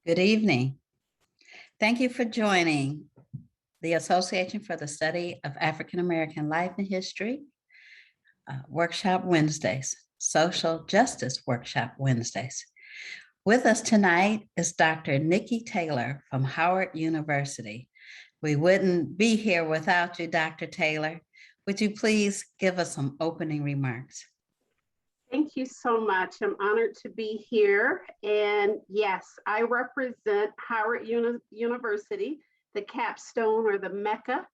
Good evening. Thank you for joining the Association for the Study of African American Life and History Workshop Wednesdays, Social Justice Workshop Wednesdays. With us tonight is Dr. Nikki Taylor from Howard University. We wouldn't be here without you, Dr. Taylor. Would you please give us some opening remarks? Thank you so much. I'm honored to be here. And yes, I represent Howard University, the capstone or the Mecca.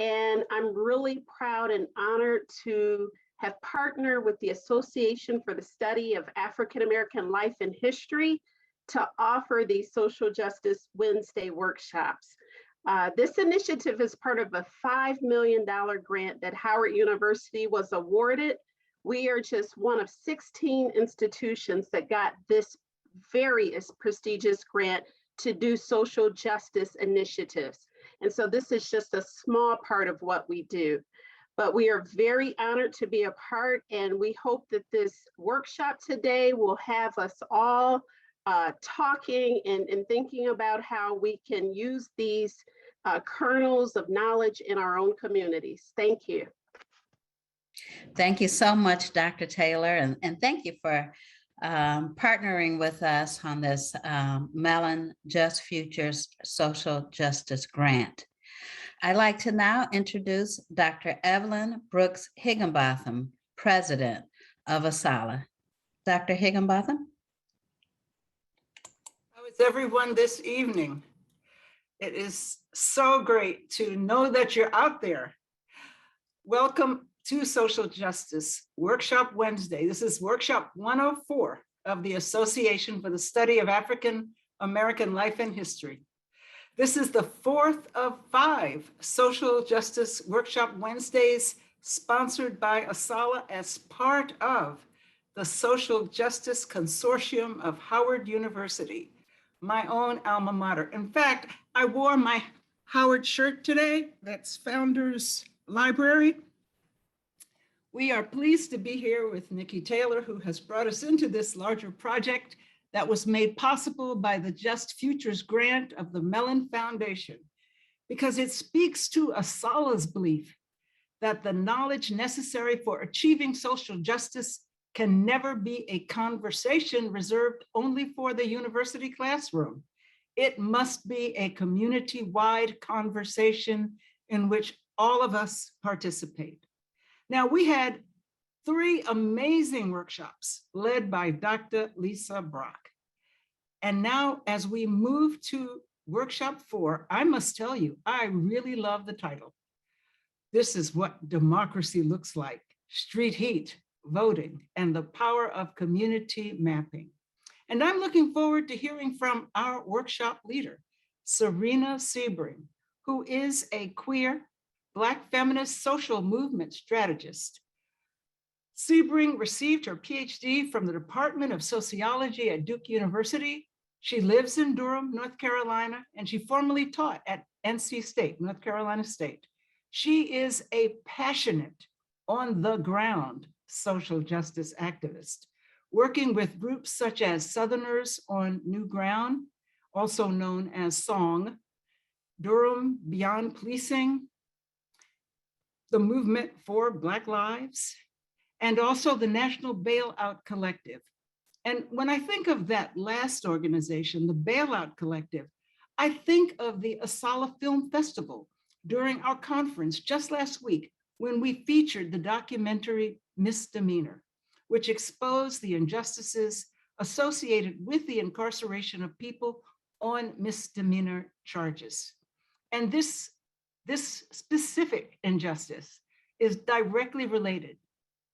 And I'm really proud and honored to have partnered with the Association for the Study of African American Life and History to offer these Social Justice Wednesday workshops. This initiative is part of a $5 million grant that Howard University was awarded. We are just one of 16 institutions that got this very prestigious grant to do social justice initiatives. And so this is just a small part of what we do. But we are very honored to be a part, and we hope that this workshop today will have us all talking and thinking about how we can use these kernels of knowledge in our own communities. Thank you. Thank you so much, Dr. Taylor, and thank you for partnering with us on this Mellon Just Futures Social Justice Grant. I'd like to now introduce Dr. Evelyn Brooks Higginbotham, President of ASALH. Dr. Higginbotham? How is everyone this evening? It is so great to know that you're out there. Welcome to Social Justice Workshop Wednesday. This is workshop 104 of the Association for the Study of African American Life and History. This is the fourth of 5 Social Justice Workshop Wednesdays sponsored by ASALH as part of the Social Justice Consortium of Howard University, my own alma mater. In fact, I wore my Howard shirt today. That's Founders Library. We are pleased to be here with Nikki Taylor, who has brought us into this larger project that was made possible by the Just Futures grant of the Mellon Foundation, because it speaks to ASALH's belief that the knowledge necessary for achieving social justice can never be a conversation reserved only for the university classroom. It must be a community-wide conversation in which all of us participate. Now, we had 3 amazing workshops led by Dr. Lisa Brock. And now, as we move to workshop 4, I must tell you, I really love the title. This is what democracy looks like: street heat, voting, and the power of community mapping. And I'm looking forward to hearing from our workshop leader, Serena Sebring, who is a queer Black feminist social movement strategist. Sebring received her PhD from the Department of Sociology at Duke University. She lives in Durham, North Carolina, and she formerly taught at NC State, North Carolina State. She is a passionate, on the ground social justice activist, working with groups such as Southerners on New Ground, also known as SONG, Durham Beyond Policing, the Movement for Black Lives, and also the National Bailout Collective. And when I think of that last organization, the Bailout Collective, I think of the ASALH Film Festival during our conference just last week, when we featured the documentary Misdemeanor, which exposed the injustices associated with the incarceration of people on misdemeanor charges. And this specific injustice is directly related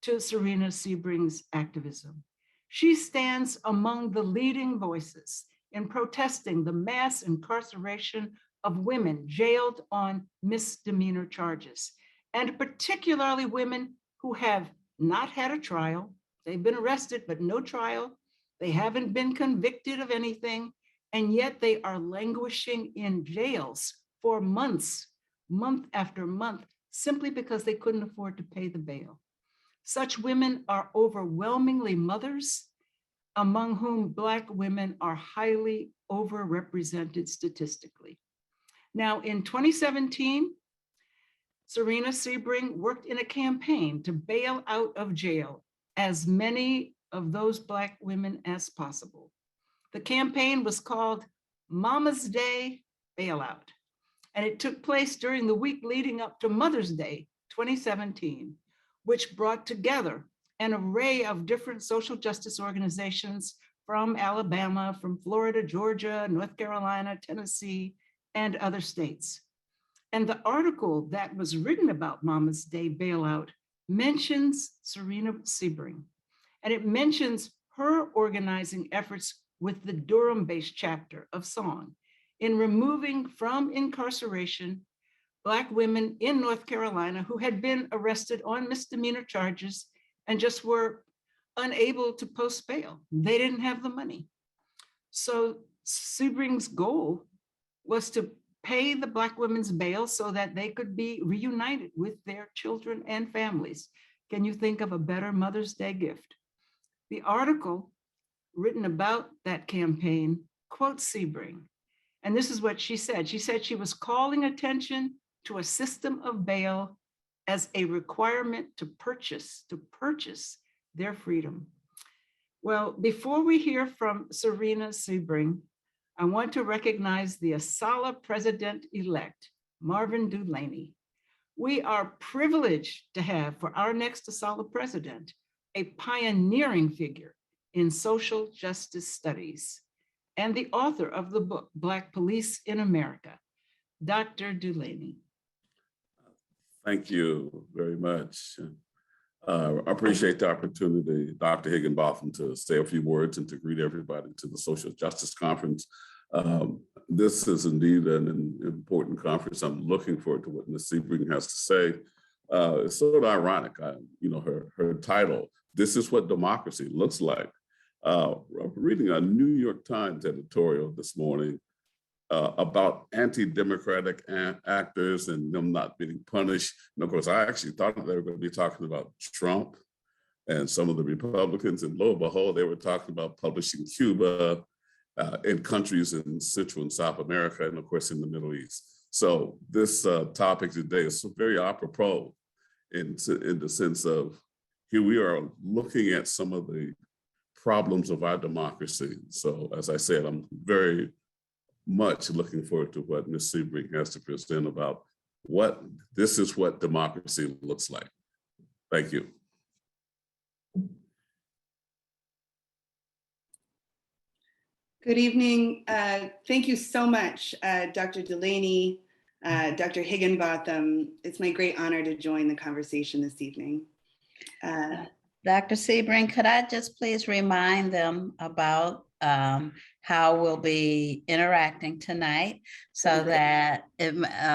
to Serena Sebring's activism. She stands among the leading voices in protesting the mass incarceration of women jailed on misdemeanor charges, and particularly women who have not had a trial. They've been arrested, but no trial. They haven't been convicted of anything, and yet they are languishing in jails for months, month after month, simply because they couldn't afford to pay the bail. Such women are overwhelmingly mothers, among whom Black women are highly overrepresented statistically. Now, in 2017, Serena Sebring worked in a campaign to bail out of jail as many of those Black women as possible. The campaign was called Mama's Day Bailout, and it took place during the week leading up to Mother's Day 2017, which brought together an array of different social justice organizations from Alabama, from Florida, Georgia, North Carolina, Tennessee, and other states. And the article that was written about Mama's Day bailout mentions Serena Sebring, and it mentions her organizing efforts with the Durham-based chapter of SONG in removing from incarceration Black women in North Carolina who had been arrested on misdemeanor charges and just were unable to post bail. They didn't have the money. So Sebring's goal was to pay the Black women's bail so that they could be reunited with their children and families. Can you think of a better Mother's Day gift? The article written about that campaign quotes Sebring, and this is what she said. She said she was calling attention to a system of bail as a requirement to purchase their freedom. Well, before we hear from Serena Sebring, I want to recognize the ASALH president-elect, Marvin Dulaney. We are privileged to have for our next ASALH president, a pioneering figure in social justice studies and the author of the book, Black Police in America, Dr. Dulaney. Thank you very much. I appreciate the opportunity, Dr. Higginbotham, to say a few words and to greet everybody to the Social Justice Conference. This is indeed an important conference. I'm looking forward to what Ms. Sebring has to say. It's sort of ironic, her title, "This is what democracy looks like." I'm reading a New York Times editorial this morning about anti-democratic actors and them not being punished. And of course, I actually thought they were going to be talking about Trump and some of the Republicans, and lo and behold, they were talking about publishing Cuba in countries in Central and South America, and of course in the Middle East. So this topic today is very apropos in the sense of here we are looking at some of the problems of our democracy. So as I said, I'm very much looking forward to what Ms. Sebring has to present about this is what democracy looks like. Thank you. Good evening. Thank you so much, Dr. Dulaney, Dr. Higginbotham. It's my great honor to join the conversation this evening. Dr. Sebring, could I just please remind them about how we'll be interacting tonight so that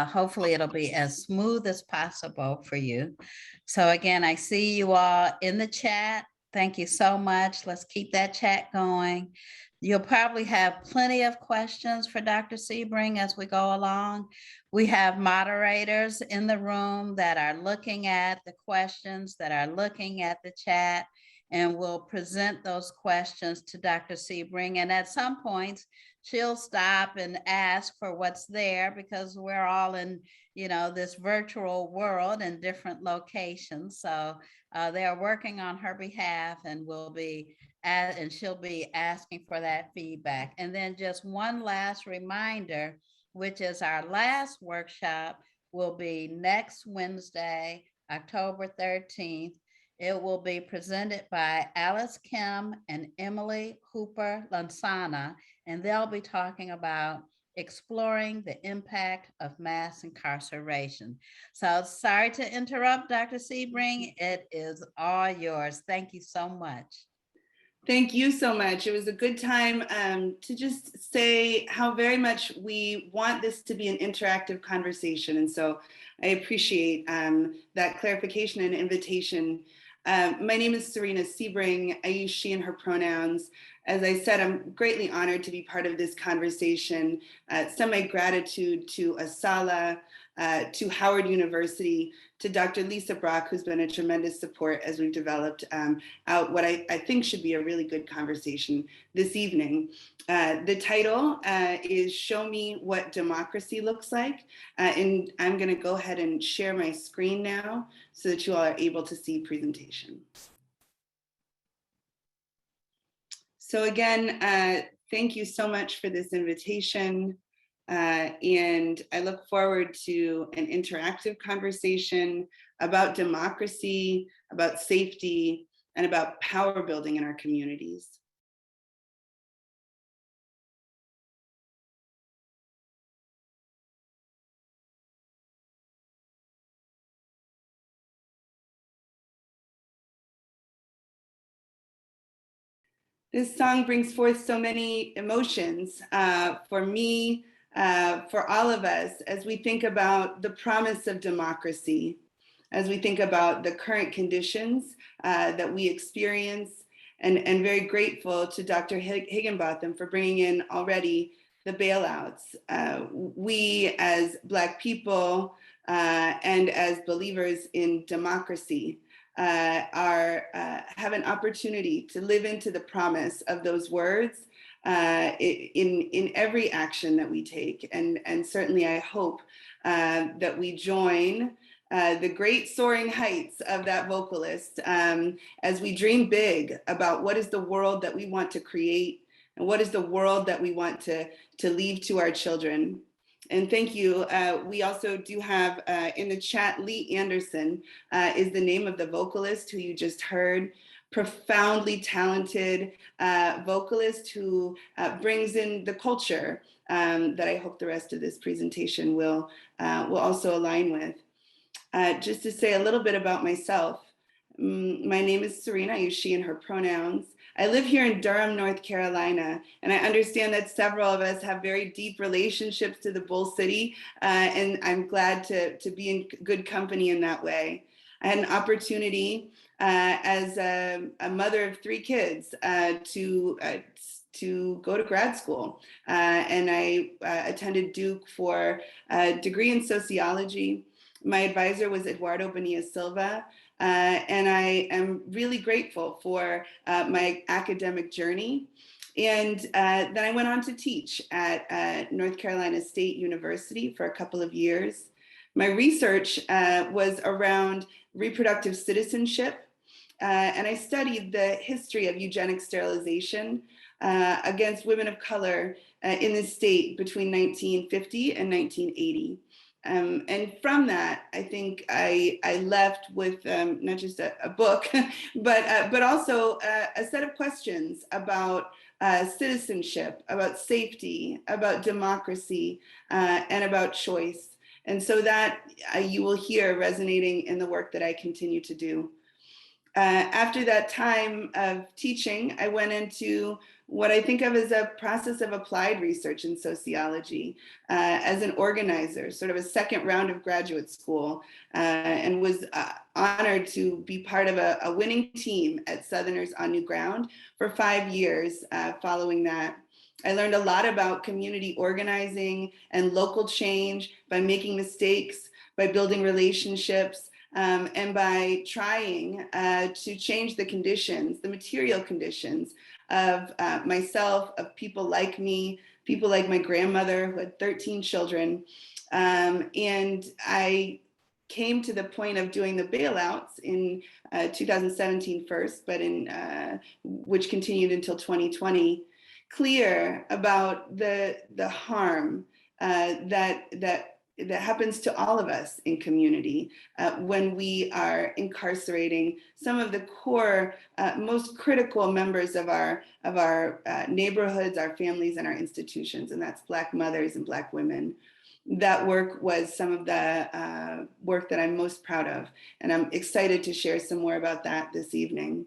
hopefully it'll be as smooth as possible for you. So again, I see you all in the chat. Thank you so much. Let's keep that chat going. You'll probably have plenty of questions for Dr. Sebring as we go along. We have moderators in the room that are looking at the questions, that are looking at the chat, and we'll present those questions to Dr. Sebring. And at some points, she'll stop and ask for what's there because we're all in, this virtual world in different locations. So they are working on her behalf, and she'll be asking for that feedback. And then just one last reminder, which is our last workshop will be next Wednesday, October 13th. It will be presented by Alice Kim and Emily Hooper Lansana, and they'll be talking about exploring the impact of mass incarceration. So sorry to interrupt, Dr. Sebring. It is all yours. Thank you so much. Thank you so much. It was a good time to just say how very much we want this to be an interactive conversation. And so I appreciate that clarification and invitation. My name is Serena Sebring. I use she and her pronouns. As I said, I'm greatly honored to be part of this conversation. Send my gratitude to ASALH to Howard University, to Dr. Lisa Brock, who's been a tremendous support as we've developed out what I think should be a really good conversation this evening. The title is Show Me What Democracy Looks Like. And I'm going to go ahead and share my screen now so that you all are able to see presentation. So again, thank you so much for this invitation. And I look forward to an interactive conversation about democracy, about safety, and about power building in our communities. This song brings forth so many emotions for me, for all of us, as we think about the promise of democracy, as we think about the current conditions that we experience, and very grateful to Dr. Higginbotham for bringing in already the bailouts. We as Black people and as believers in democracy have an opportunity to live into the promise of those words in every action that we take. And certainly I hope that we join the great soaring heights of that vocalist as we dream big about what is the world that we want to create and what is the world that we want to leave to our children. And thank you. We also do have in the chat, Lee Anderson is the name of the vocalist who you just heard. Profoundly talented vocalist who brings in the culture that I hope the rest of this presentation will also align with. Just to say a little bit about myself. My name is Serena. I use she and her pronouns. I live here in Durham, North Carolina, and I understand that several of us have very deep relationships to the Bull City, and I'm glad to be in good company in that way. I had an opportunity as a mother of 3 kids to go to grad school, and I attended Duke for a degree in sociology. My advisor was Eduardo Bonilla Silva, and I am really grateful for my academic journey. And then I went on to teach at North Carolina State University for a couple of years. My research was around reproductive citizenship, and I studied the history of eugenic sterilization against women of color in the state between 1950 and 1980. And from that, I think I left with not just a book, but also a set of questions about citizenship, about safety, about democracy, and about choice. And so that you will hear resonating in the work that I continue to do. After that time of teaching, I went into what I think of as a process of applied research in sociology as an organizer, sort of a second round of graduate school, and was honored to be part of a winning team at Southerners on New Ground for 5 years following that. I learned a lot about community organizing and local change by making mistakes, by building relationships, and by trying to change the conditions, the material conditions of myself, of people like me, people like my grandmother who had 13 children. And I came to the point of doing the bailouts in 2017 first, but which continued until 2020, clear about the harm that happens to all of us in community when we are incarcerating some of the core, most critical members of our neighborhoods, our families, and our institutions, and that's Black mothers and Black women. That work was some of the work that I'm most proud of, and I'm excited to share some more about that this evening.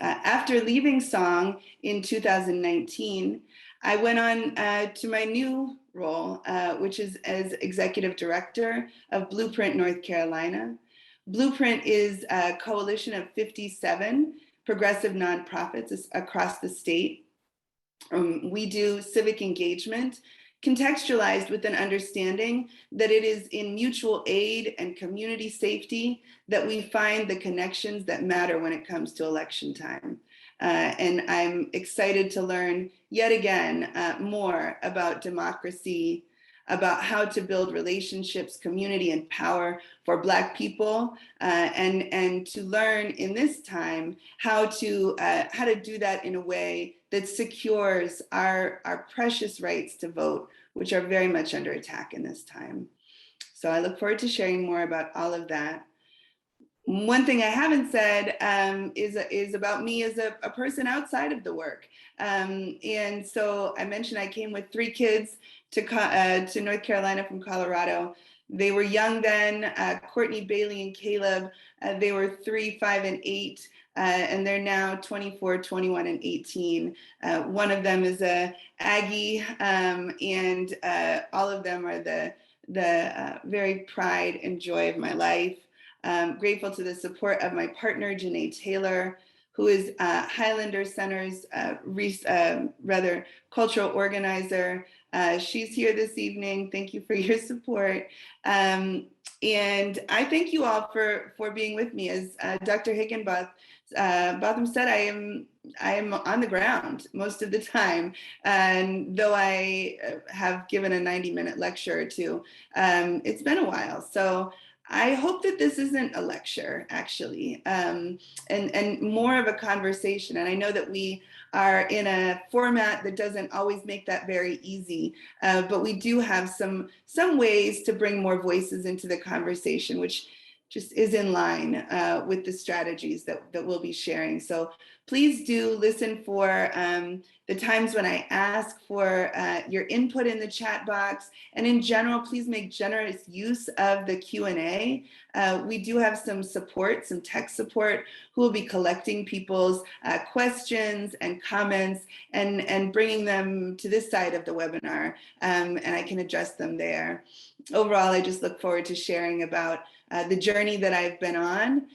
After leaving Song in 2019, I went on to my new role, which is as executive director of Blueprint North Carolina. Blueprint is a coalition of 57 progressive nonprofits across the state. We do civic engagement, contextualized with an understanding that it is in mutual aid and community safety that we find the connections that matter when it comes to election time. And I'm excited to learn yet again more about democracy, about how to build relationships, community, and power for Black people, and to learn in this time how to do that in a way that secures our precious rights to vote, which are very much under attack in this time. So I look forward to sharing more about all of that. One thing I haven't said is about me as a person outside of the work. And so I mentioned I came with 3 kids to North Carolina from Colorado. They were young then, Courtney, Bailey, and Caleb. They were 3, 5, and 8. And they're now 24, 21, and 18. One of them is a Aggie, and all of them are the very pride and joy of my life. Grateful to the support of my partner, Janae Taylor, who is Highlander Center's cultural organizer. She's here this evening. Thank you for your support. And I thank you all for being with me. As Dr. Higginbotham said, I am on the ground most of the time. And though I have given a 90-minute lecture or two, it's been a while. So I hope that this isn't a lecture, actually, and more of a conversation. And I know that we are in a format that doesn't always make that very easy, but we do have some ways to bring more voices into the conversation, which just is in line with the strategies that we'll be sharing. So please do listen for the times when I ask for your input in the chat box. And in general, please make generous use of the Q&A. We do have some support, some tech support, who will be collecting people's questions and comments and bringing them to this side of the webinar, and I can address them there. Overall, I just look forward to sharing about the journey that I've been on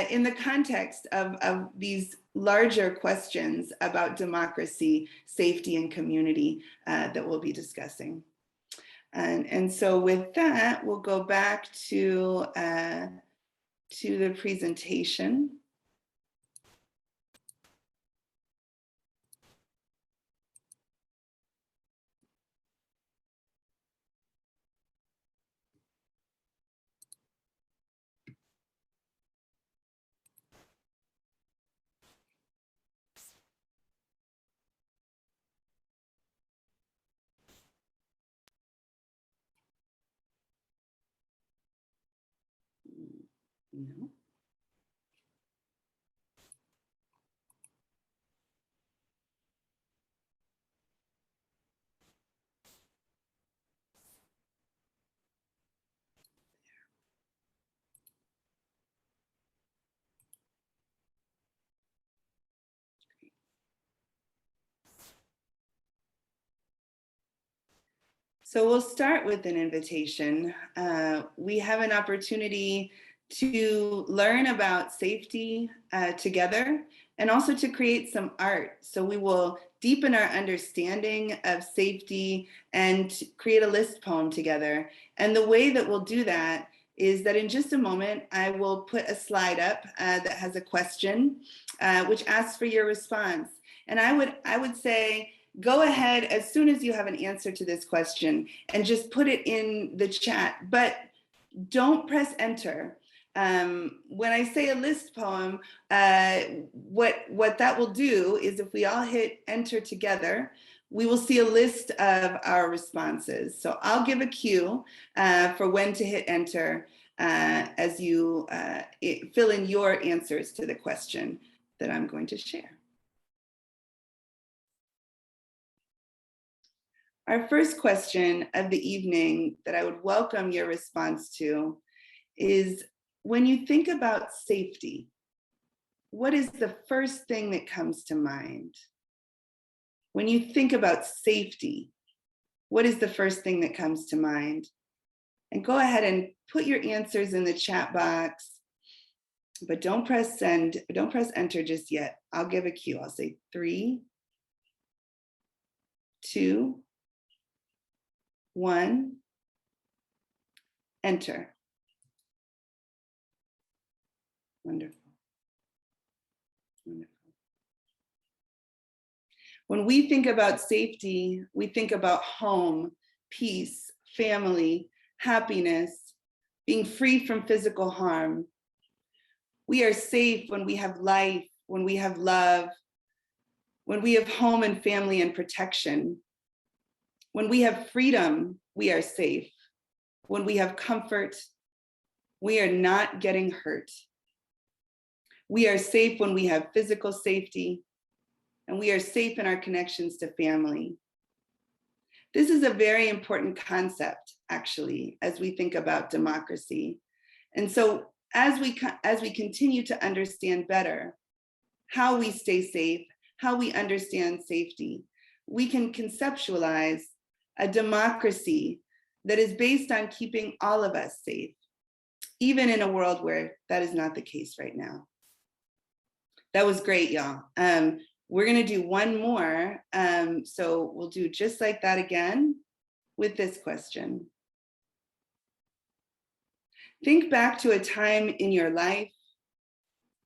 in the context of these larger questions about democracy, safety, and community that we'll be discussing. And so with that, we'll go back to the presentation. No. So we'll start with an invitation. We have an opportunity to learn about safety together and also to create some art. So we will deepen our understanding of safety and create a list poem together. And the way that we'll do that is that in just a moment, I will put a slide up that has a question, which asks for your response. And I would say, go ahead as soon as you have an answer to this question and just put it in the chat, but don't press enter. When I say a list poem, what that will do is if we all hit enter together, we will see a list of our responses. So I'll give a cue for when to hit enter as you fill in your answers to the question that I'm going to share. Our first question of the evening that I would welcome your response to is, when you think about safety, what is the first thing that comes to mind? When you think about safety, what is the first thing that comes to mind? And go ahead and put your answers in the chat box, but don't press send, don't press enter just yet. I'll give a cue. I'll say 3, 2, 1, enter. Wonderful. Wonderful. When we think about safety, we think about home, peace, family, happiness, being free from physical harm. We are safe when we have life, when we have love, when we have home and family and protection. When we have freedom, we are safe. When we have comfort, we are not getting hurt. We are safe when we have physical safety, and we are safe in our connections to family. This is a very important concept, actually, as we think about democracy. And so as we continue to understand better how we stay safe, how we understand safety, we can conceptualize a democracy that is based on keeping all of us safe, even in a world where that is not the case right now. That was great, y'all. We're gonna do one more. So we'll do just like that again with this question. Think back to a time in your life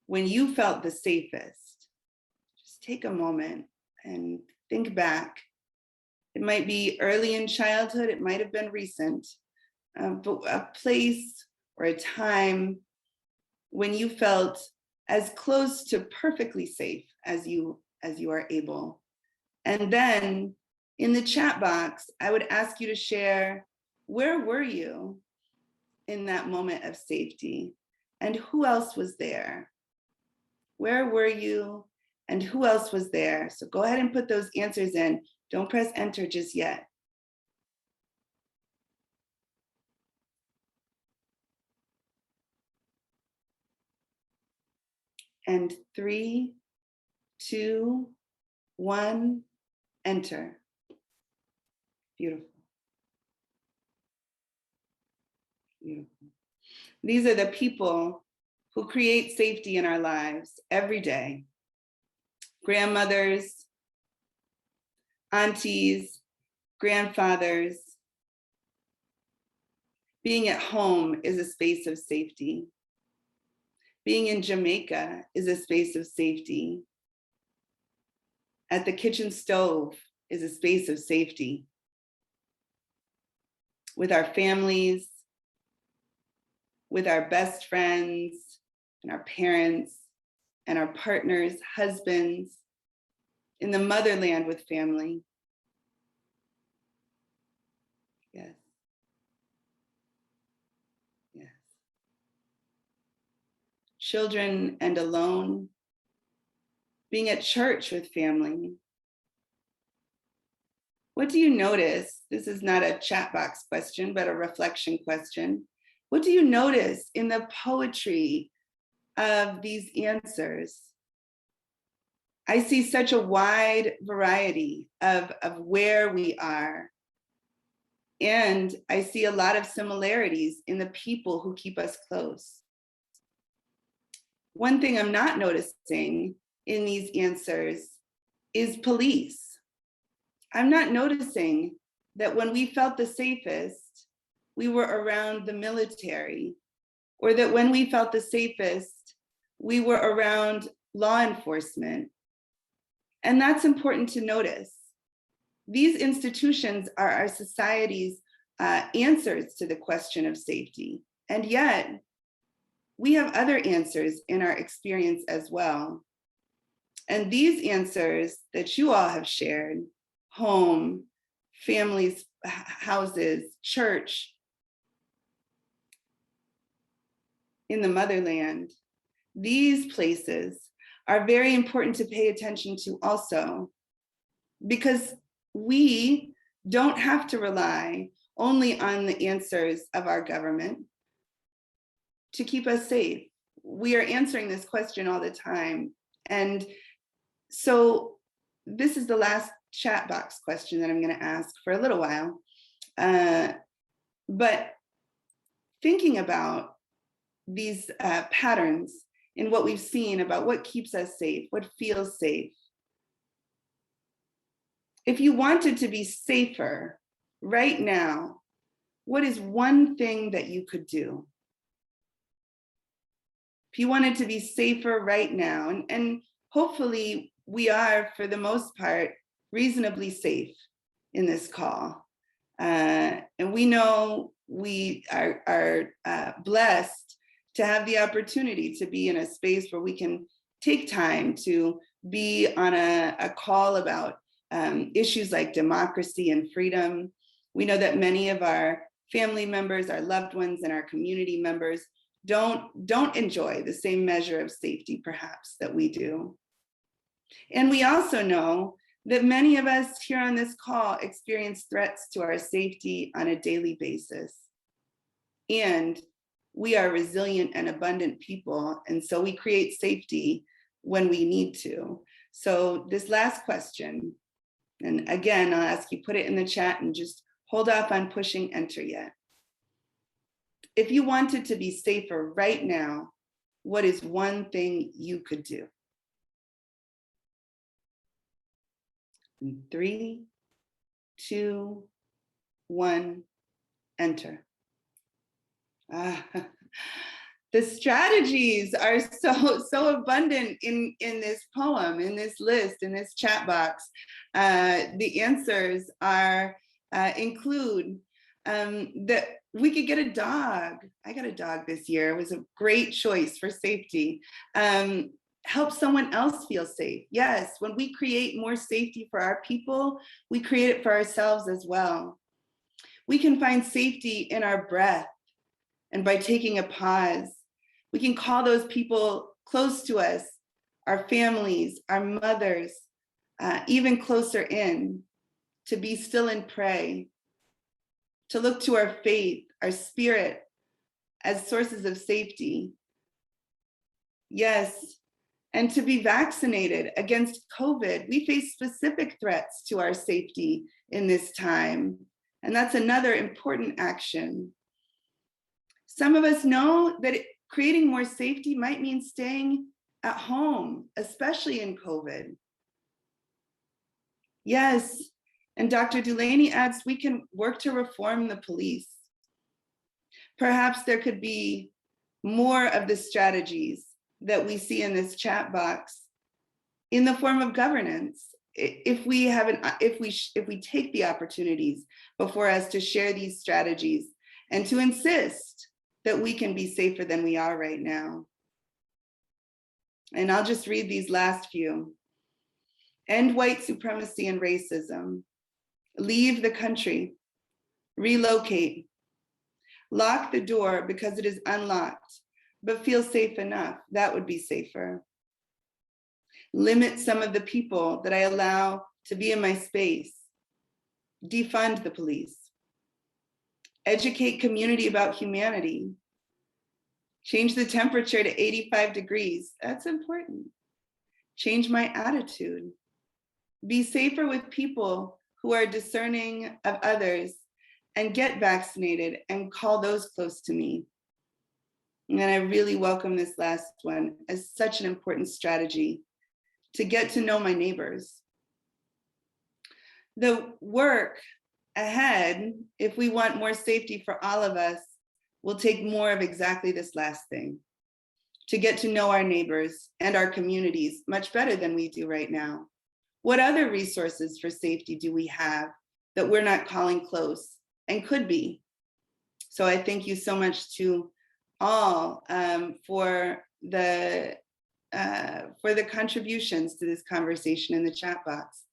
when you felt the safest. Just take a moment and think back. It might be early in childhood, it might have been recent, but a place or a time when you felt as close to perfectly safe as you are able. And then in the chat box, I would ask you to share, where were you in that moment of safety? And who else was there? Where were you and who else was there? So go ahead and put those answers in. Don't press enter just yet. And 3, 2, 1, enter. Beautiful. Beautiful. These are the people who create safety in our lives every day. Grandmothers, aunties, grandfathers. Being at home is a space of safety. Being in Jamaica is a space of safety. At the kitchen stove is a space of safety. With our families, with our best friends, and our parents, and our partners, husbands, in the motherland with family. Yes. Yes. Children and alone, being at church with family. What do you notice? This is not a chat box question, but a reflection question. What do you notice in the poetry of these answers? I see such a wide variety of where we are. And I see a lot of similarities in the people who keep us close. One thing I'm not noticing in these answers is police. I'm not noticing that when we felt the safest, we were around the military, or that when we felt the safest, we were around law enforcement. And that's important to notice. These institutions are our society's answers to the question of safety. And yet, we have other answers in our experience as well. And these answers that you all have shared, home, families, houses, church, in the motherland, these places are very important to pay attention to also, because we don't have to rely only on the answers of our government to keep us safe. We are answering this question all the time. And so this is the last chat box question that I'm going to ask for a little while. But thinking about these patterns in what we've seen about what keeps us safe, what feels safe. If you wanted to be safer right now, what is one thing that you could do? If you wanted to be safer right now, and hopefully we are, for the most part, reasonably safe in this call. And we know we are blessed to have the opportunity to be in a space where we can take time to be on a call about issues like democracy and freedom. We know that many of our family members, our loved ones, and our community members don't enjoy the same measure of safety, perhaps, that we do. And we also know that many of us here on this call experience threats to our safety on a daily basis. And we are resilient and abundant people, and so we create safety when we need to. So this last question, and again, I'll ask you put it in the chat and just hold off on pushing enter yet. If you wanted to be safer right now, what is one thing you could do? In 3, 2, 1, enter. The strategies are so abundant in this poem, in this list, in this chat box. The answers are include that we could get a dog. I got a dog this year. It was a great choice for safety. Help someone else feel safe. Yes, when we create more safety for our people, we create it for ourselves as well. We can find safety in our breath, and by taking a pause. We can call those people close to us, our families, our mothers, even closer in, to be still and pray, to look to our faith, our spirit as sources of safety. Yes, and to be vaccinated against COVID. We face specific threats to our safety in this time, and that's another important action. Some of us know that creating more safety might mean staying at home, especially in COVID. Yes, and Dr. Delaney adds, we can work to reform the police. Perhaps there could be more of the strategies that we see in this chat box in the form of governance. If we take the opportunities before us to share these strategies and to insist that we can be safer than we are right now. And I'll just read these last few. End white supremacy and racism. Leave the country. Relocate. Lock the door because it is unlocked, but feel safe enough. That would be safer. Limit some of the people that I allow to be in my space. Defund the police. Educate community about humanity. Change the temperature to 85 degrees. That's important. Change my attitude. Be safer with people who are discerning of others, and get vaccinated and call those close to me. And I really welcome this last one as such an important strategy to get to know my neighbors. The work ahead, if we want more safety for all of us, will take more of exactly this last thing, to get to know our neighbors and our communities much better than we do right now. What other resources for safety do we have that we're not calling close and could be? So I thank you so much to all for the contributions to this conversation in the chat box.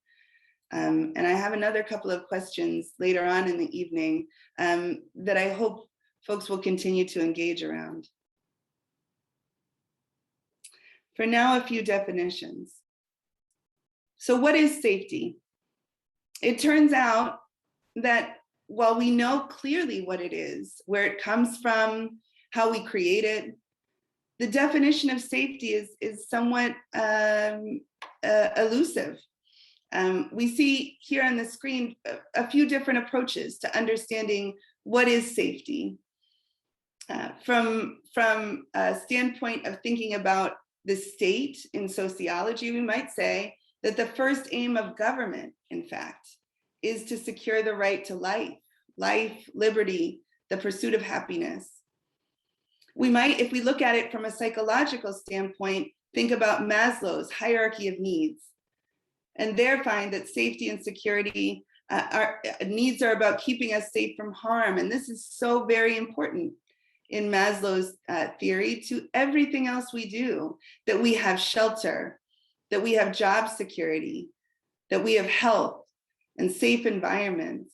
And I have another couple of questions later on in the evening that I hope folks will continue to engage around. For now, a few definitions. So what is safety? It turns out that while we know clearly what it is, where it comes from, how we create it, the definition of safety is somewhat elusive. We see here on the screen a few different approaches to understanding what is safety. From a standpoint of thinking about the state in sociology, we might say that the first aim of government, in fact, is to secure the right to life life, liberty, the pursuit of happiness. We might, if we look at it from a psychological standpoint, think about Maslow's hierarchy of needs, and there find that safety and security needs are about keeping us safe from harm. And this is so very important in Maslow's theory to everything else we do, that we have shelter, that we have job security, that we have health and safe environments.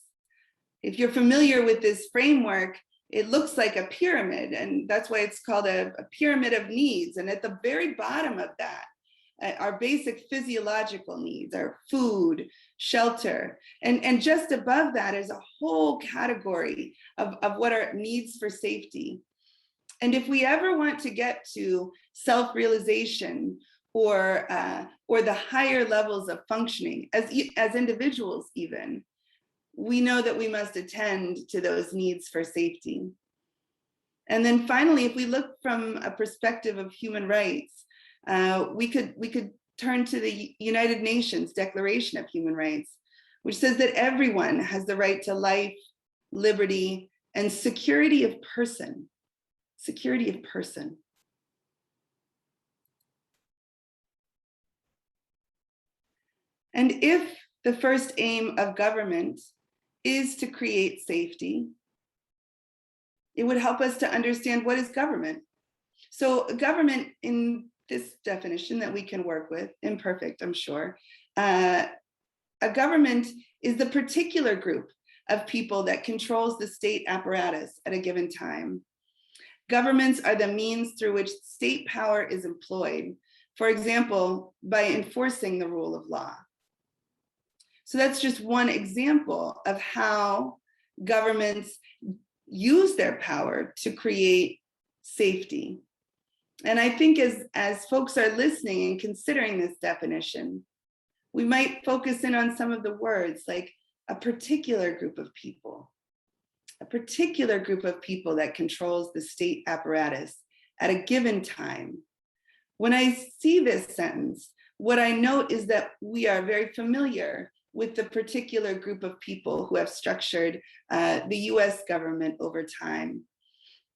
If you're familiar with this framework, it looks like a pyramid, and that's why it's called a pyramid of needs. And at the very bottom of that, our basic physiological needs are food, shelter, and just above that is a whole category of what are needs for safety. And if we ever want to get to self-realization or the higher levels of functioning as individuals even, we know that we must attend to those needs for safety. And then finally, if we look from a perspective of human rights, we could turn to the United Nations Declaration of Human Rights, which says that everyone has the right to life, liberty, and security of person. Security of person. And if the first aim of government is to create safety, it would help us to understand what is government. So government, in this definition that we can work with, imperfect, I'm sure, a government is the particular group of people that controls the state apparatus at a given time. Governments are the means through which state power is employed, for example, by enforcing the rule of law. So that's just one example of how governments use their power to create safety. And I think as folks are listening and considering this definition, we might focus in on some of the words like a particular group of people that controls the state apparatus at a given time. When I see this sentence, what I note is that we are very familiar with the particular group of people who have structured the US government over time.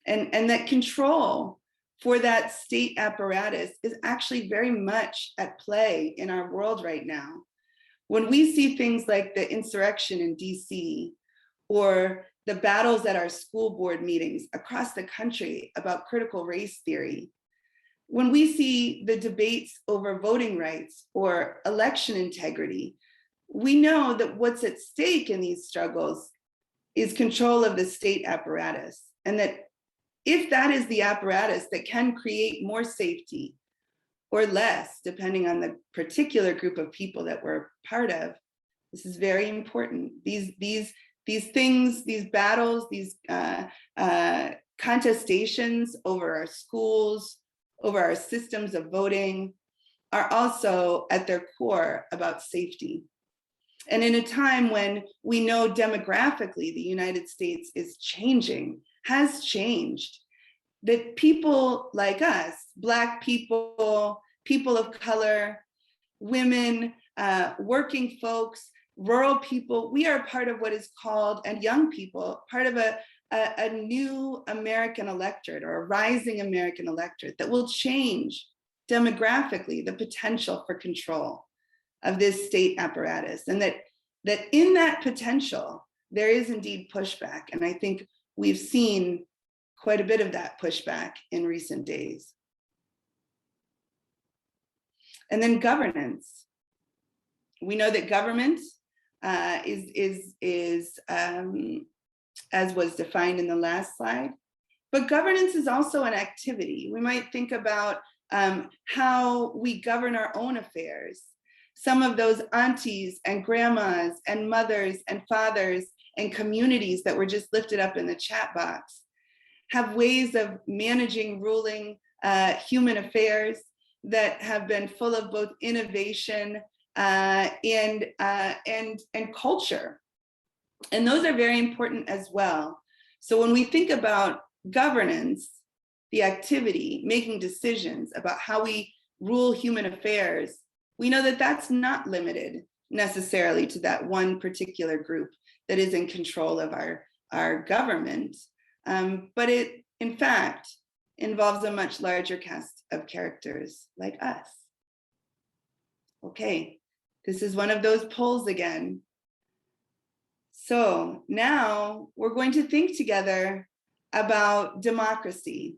And that control for that state apparatus is actually very much at play in our world right now. When we see things like the insurrection in DC, or the battles at our school board meetings across the country about critical race theory, when we see the debates over voting rights or election integrity, we know that what's at stake in these struggles is control of the state apparatus. And that if that is the apparatus that can create more safety or less, depending on the particular group of people that we're part of, this is very important. These things, these battles, these contestations over our schools, over our systems of voting, are also at their core about safety. And in a time when we know demographically the United States is changing, has changed, that people like us, Black people, people of color, women, working folks, rural people, we are part of what is called, and young people, part of a new American electorate, or a rising American electorate that will change demographically the potential for control of this state apparatus. And that in that potential, there is indeed pushback. And I think we've seen quite a bit of that pushback in recent days. And then governance. We know that government is as was defined in the last slide, but governance is also an activity. We might think about how we govern our own affairs. Some of those aunties and grandmas and mothers and fathers and communities that were just lifted up in the chat box have ways of managing, ruling human affairs that have been full of both innovation and culture. And those are very important as well. So when we think about governance, the activity, making decisions about how we rule human affairs, we know that that's not limited necessarily to that one particular group that is in control of our our government, but it, in fact, involves a much larger cast of characters like us. Okay, this is one of those polls again. So now we're going to think together about democracy.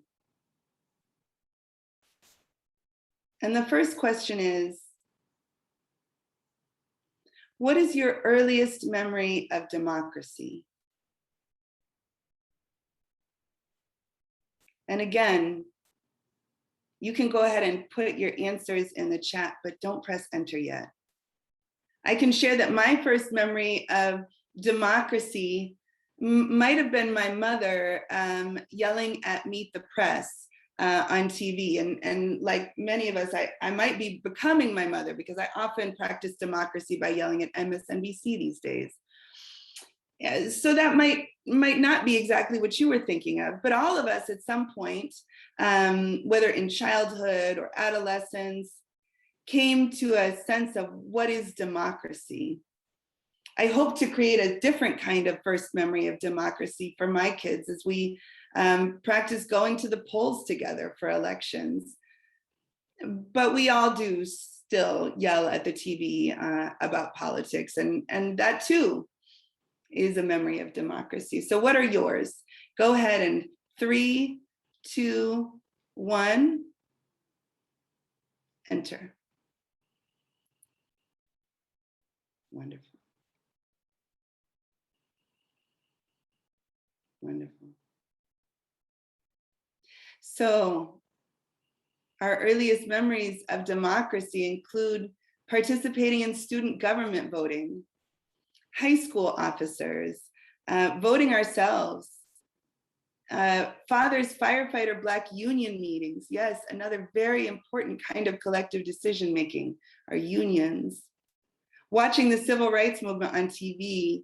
And the first question is, what is your earliest memory of democracy? And again, you can go ahead and put your answers in the chat, but don't press enter yet. I can share that my first memory of democracy might have been my mother yelling at Meet the Press on TV. And like many of us, I might be becoming my mother because I often practice democracy by yelling at MSNBC these days. So that might not be exactly what you were thinking of, but all of us at some point, whether in childhood or adolescence, came to a sense of what is democracy. I hope to create a different kind of first memory of democracy for my kids as we practice going to the polls together for elections. But we all do still yell at the TV about politics, and that too is a memory of democracy. So what are yours? Go ahead and 3, 2, 1, enter. Wonderful. Wonderful. So our earliest memories of democracy include participating in student government voting, high school officers, voting ourselves, Father's Firefighter Black Union meetings. Yes, another very important kind of collective decision-making, our unions. Watching the civil rights movement on TV,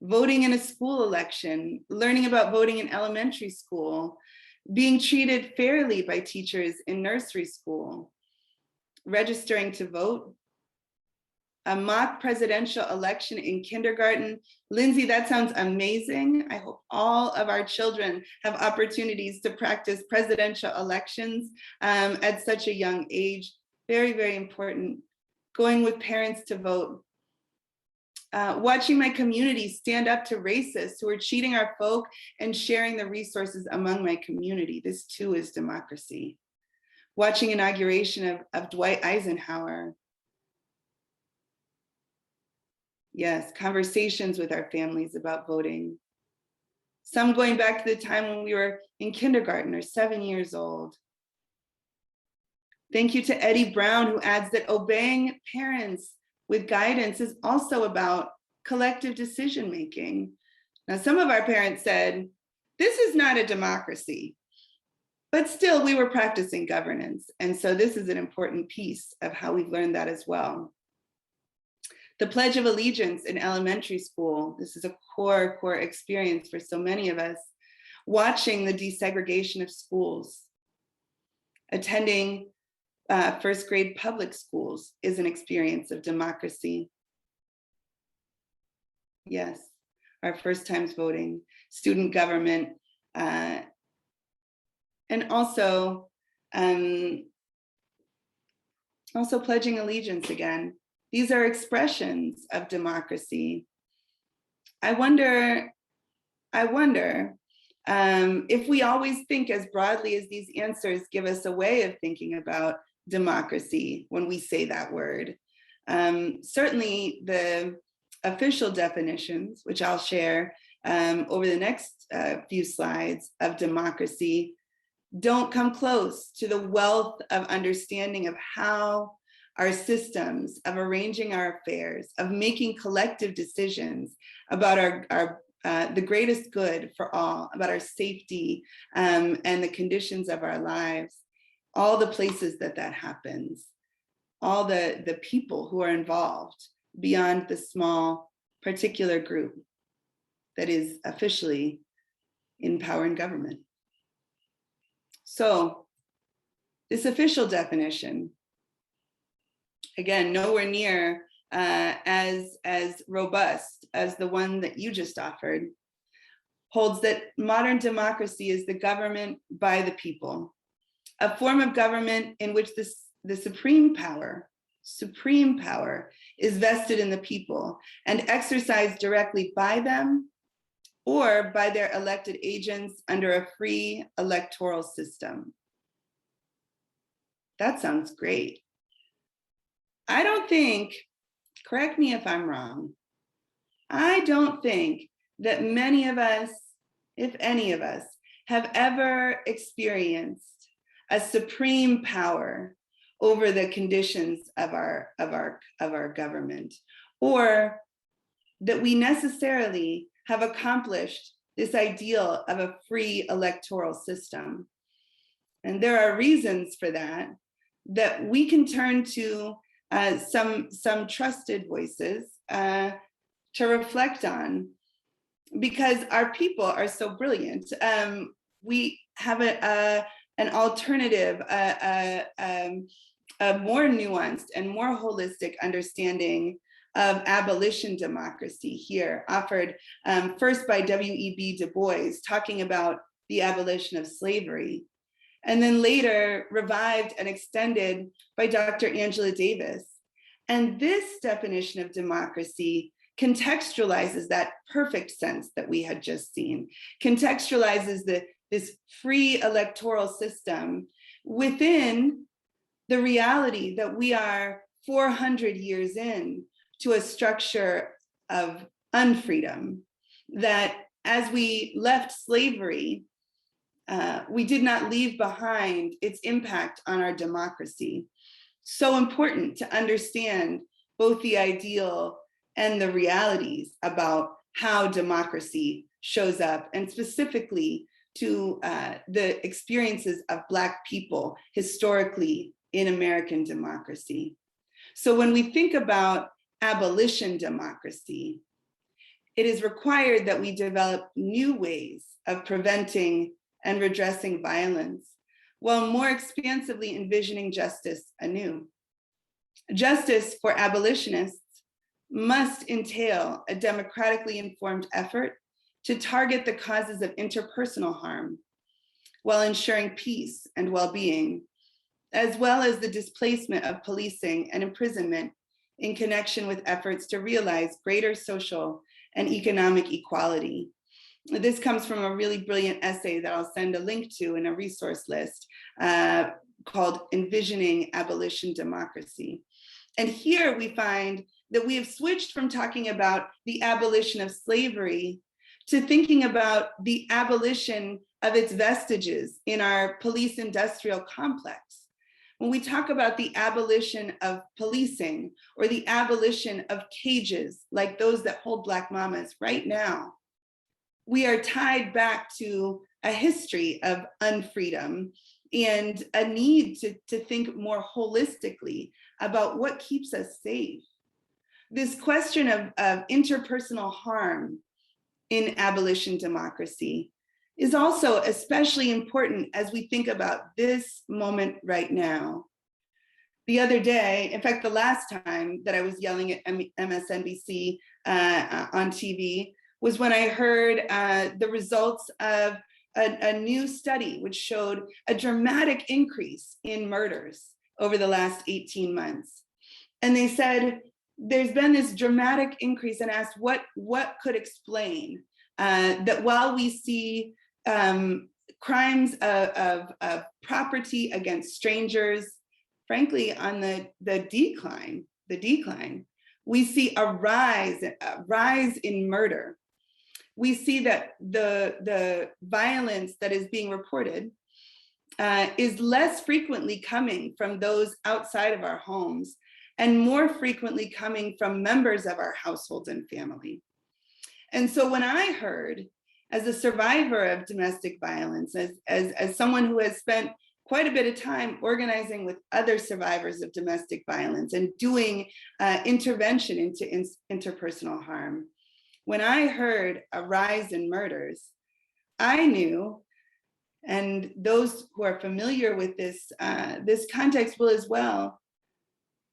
voting in a school election, learning about voting in elementary school, being treated fairly by teachers in nursery school, registering to vote, a mock presidential election in kindergarten. Lindsay, that sounds amazing. I hope all of our children have opportunities to practice presidential elections at such a young age. Very, very important. Going with parents to vote. Watching my community stand up to racists who are cheating our folk and sharing the resources among my community. This too is democracy. Watching inauguration of Dwight Eisenhower. Yes, conversations with our families about voting. Some going back to the time when we were in kindergarten or 7 years old. Thank you to Eddie Brown, who adds that obeying parents with guidance is also about collective decision-making. Now, some of our parents said, this is not a democracy, but still we were practicing governance. And so this is an important piece of how we've learned that as well. The Pledge of Allegiance in elementary school. This is a core experience for so many of us. Watching the desegregation of schools. Attending first grade public schools is an experience of democracy. Yes, our first times voting, student government, and also pledging allegiance again. These are expressions of democracy. I wonder if we always think as broadly as these answers give us a way of thinking about democracy when we say that word. Certainly the official definitions, which I'll share over the next few slides of democracy, don't come close to the wealth of understanding of how our systems of arranging our affairs, of making collective decisions about the greatest good for all, about our safety and the conditions of our lives, all the places that happens, all the people who are involved beyond the small particular group that is officially in power and government. So this official definition, again, nowhere near as robust as the one that you just offered. holds that modern democracy is the government by the people, a form of government in which the supreme power is vested in the people and exercised directly by them or by their elected agents under a free electoral system. That sounds great. I don't think, correct me if I'm wrong, I don't think that many of us, if any of us, have ever experienced a supreme power over the conditions of our government, or that we necessarily have accomplished this ideal of a free electoral system. And there are reasons for that we can turn to some trusted voices to reflect on, because our people are so brilliant. We have an alternative, a more nuanced and more holistic understanding of abolition democracy here, offered first by W.E.B. Du Bois, talking about the abolition of slavery, and then later revived and extended by Dr. Angela Davis. And this definition of democracy contextualizes that perfect sense that we had just seen, contextualizes this free electoral system within the reality that we are 400 years in to a structure of unfreedom, that as we left slavery, we did not leave behind its impact on our democracy. So important to understand both the ideal and the realities about how democracy shows up, and specifically to the experiences of Black people historically in American democracy. So when we think about abolition democracy, it is required that we develop new ways of preventing and redressing violence, while more expansively envisioning justice anew. Justice for abolitionists must entail a democratically informed effort to target the causes of interpersonal harm, while ensuring peace and well-being, as well as the displacement of policing and imprisonment in connection with efforts to realize greater social and economic equality. This comes from a really brilliant essay that I'll send a link to in a resource list called Envisioning Abolition Democracy. And here we find that we have switched from talking about the abolition of slavery to thinking about the abolition of its vestiges in our police industrial complex. When we talk about the abolition of policing or the abolition of cages like those that hold Black mamas right now, we are tied back to a history of unfreedom and a need to think more holistically about what keeps us safe. This question of interpersonal harm in abolition democracy is also especially important as we think about this moment right now. The other day, in fact, the last time that I was yelling at MSNBC on TV was when I heard the results of a new study which showed a dramatic increase in murders over the last 18 months. And they said, there's been this dramatic increase, and asked what could explain that while we see crimes of property against strangers, frankly, on the decline, we see a rise in murder. We see that the violence that is being reported is less frequently coming from those outside of our homes and more frequently coming from members of our households and family. And so when I heard, as a survivor of domestic violence, as someone who has spent quite a bit of time organizing with other survivors of domestic violence and doing intervention into interpersonal harm, when I heard a rise in murders, I knew, and those who are familiar with this context will as well,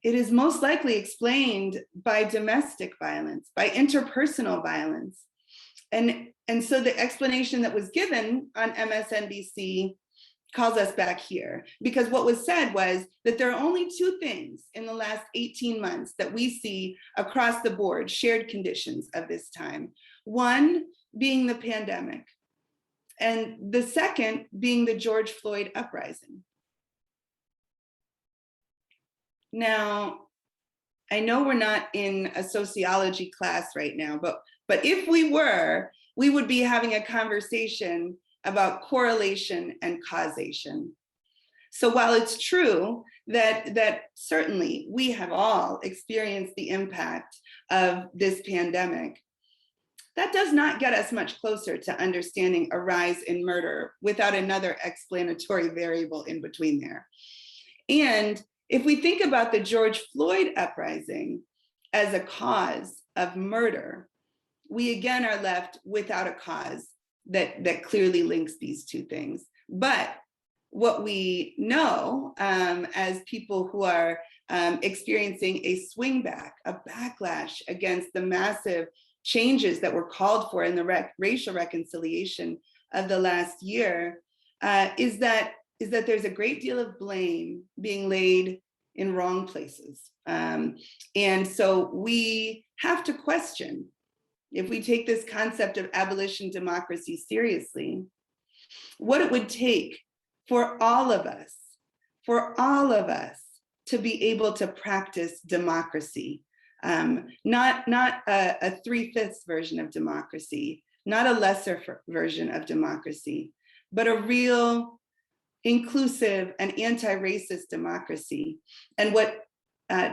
it is most likely explained by domestic violence, by interpersonal violence. And so the explanation that was given on MSNBC calls us back here, because what was said was that there are only two things in the last 18 months that we see across the board, shared conditions of this time. One being the pandemic, and the second being the George Floyd uprising. Now, I know we're not in a sociology class right now, but if we were, we would be having a conversation about correlation and causation. So while it's true that certainly we have all experienced the impact of this pandemic, that does not get us much closer to understanding a rise in murder without another explanatory variable in between there. And if we think about the George Floyd uprising as a cause of murder, we again are left without a cause that clearly links these two things. But what we know as people who are experiencing a swing back, a backlash against the massive changes that were called for in the racial reconciliation of the last year, is that there's a great deal of blame being laid in wrong places. And so we have to question, if we take this concept of abolition democracy seriously, what it would take for all of us to be able to practice democracy. Not a 3/5 version of democracy, not a lesser version of democracy, but a real inclusive and anti-racist democracy. And what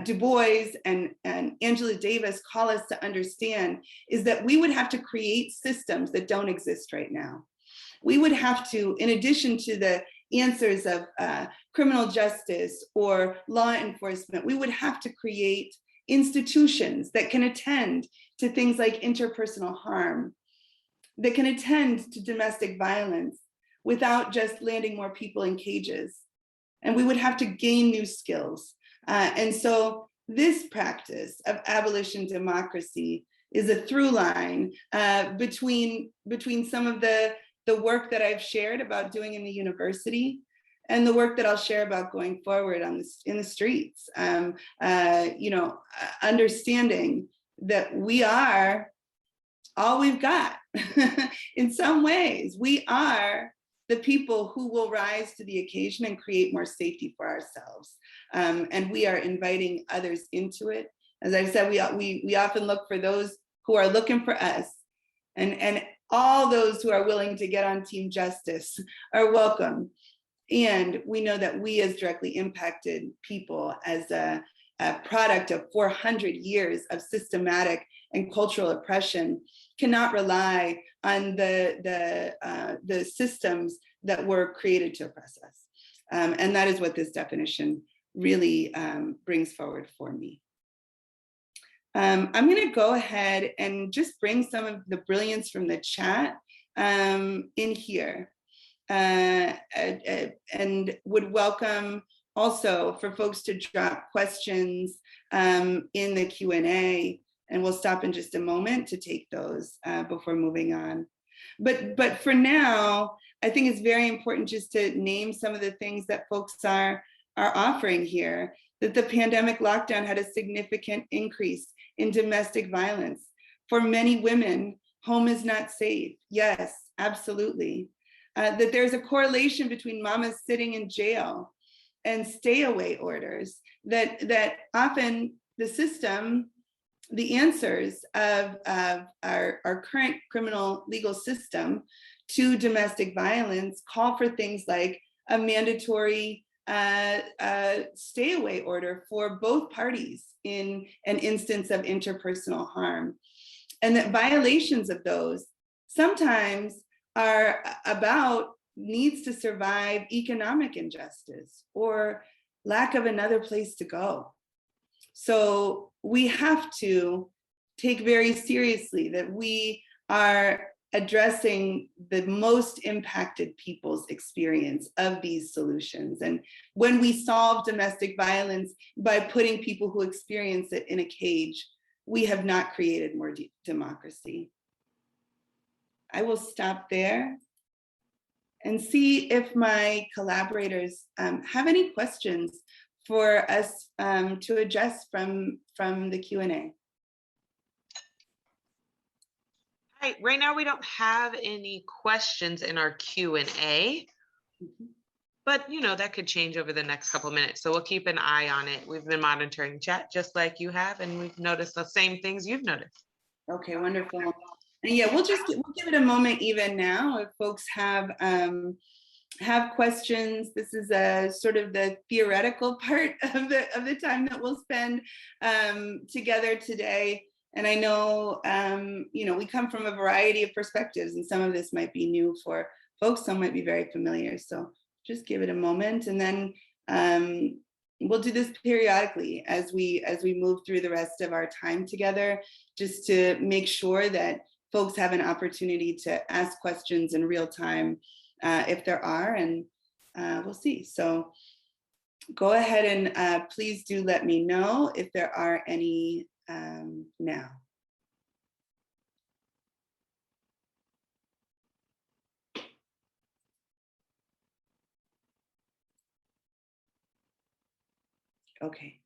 Du Bois and Angela Davis call us to understand is that we would have to create systems that don't exist right now. We would have to, in addition to the answers of criminal justice or law enforcement, we would have to create institutions that can attend to things like interpersonal harm, that can attend to domestic violence without just landing more people in cages. And we would have to gain new skills. And so this practice of abolition democracy is a through line between some of the work that I've shared about doing in the university and the work that I'll share about going forward in the streets. Understanding that we are all we've got. In some ways, we are the people who will rise to the occasion and create more safety for ourselves. And we are inviting others into it. As I said, we often look for those who are looking for us, and all those who are willing to get on Team Justice are welcome. And we know that we as directly impacted people, as a product of 400 years of systematic and cultural oppression, cannot rely on the systems that were created to oppress us. And that is what this definition really brings forward for me. I'm going to go ahead and just bring some of the brilliance from the chat in here, and would welcome also for folks to drop questions in the Q&A, and we'll stop in just a moment to take those before moving on. But for now, I think it's very important just to name some of the things that folks are offering here. That the pandemic lockdown had a significant increase in domestic violence. For many women, home is not safe. Yes, absolutely. That there's a correlation between mamas sitting in jail and stay away orders, that often the system, the answers of our current criminal legal system to domestic violence call for things like a mandatory stay away order for both parties in an instance of interpersonal harm. And that violations of those sometimes are about needs to survive economic injustice or lack of another place to go. So we have to take very seriously that we are addressing the most impacted people's experience of these solutions. And when we solve domestic violence by putting people who experience it in a cage, we have not created more democracy. I will stop there and see if my collaborators have any questions for us to address from the Q&A. Right now we don't have any questions in our Q&A, but you know, that could change over the next couple minutes. So we'll keep an eye on it. We've been monitoring chat just like you have, and we've noticed the same things you've noticed. Okay, wonderful. And yeah, we'll give it a moment even now if folks have questions. This is a sort of the theoretical part of the time that we'll spend together today. And I know, you know, we come from a variety of perspectives, and some of this might be new for folks, some might be very familiar. So just give it a moment, and then we'll do this periodically as we move through the rest of our time together, just to make sure that folks have an opportunity to ask questions in real time if there are, and we'll see. So go ahead and please do let me know if there are any now. Okay.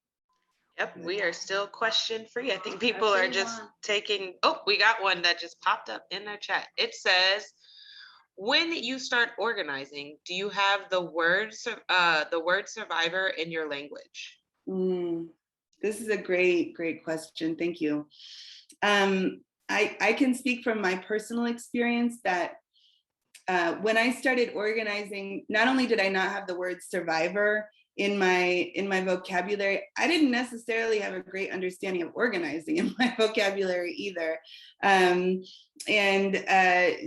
Yep, we are still question free. I think people are just taking, oh, we got one that just popped up in their chat. It says, when you start organizing, do you have the word survivor in your language? This is a great question. Thank you. I can speak from my personal experience that when I started organizing, not only did I not have the word survivor in my vocabulary, I didn't necessarily have a great understanding of organizing in my vocabulary either.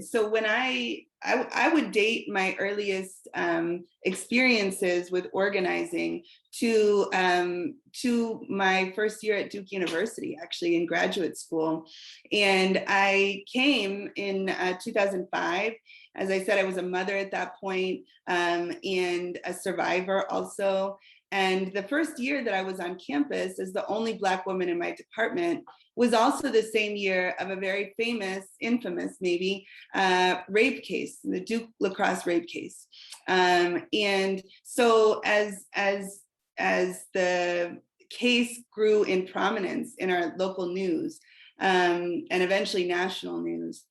So when I would date my earliest experiences with organizing to my first year at Duke University, actually in graduate school. And I came in 2005. As I said, I was a mother at that point, and a survivor also. And the first year that I was on campus as the only Black woman in my department was also the same year of a very famous, infamous maybe, rape case, the Duke lacrosse rape case. And so as the case grew in prominence in our local news, and eventually national news,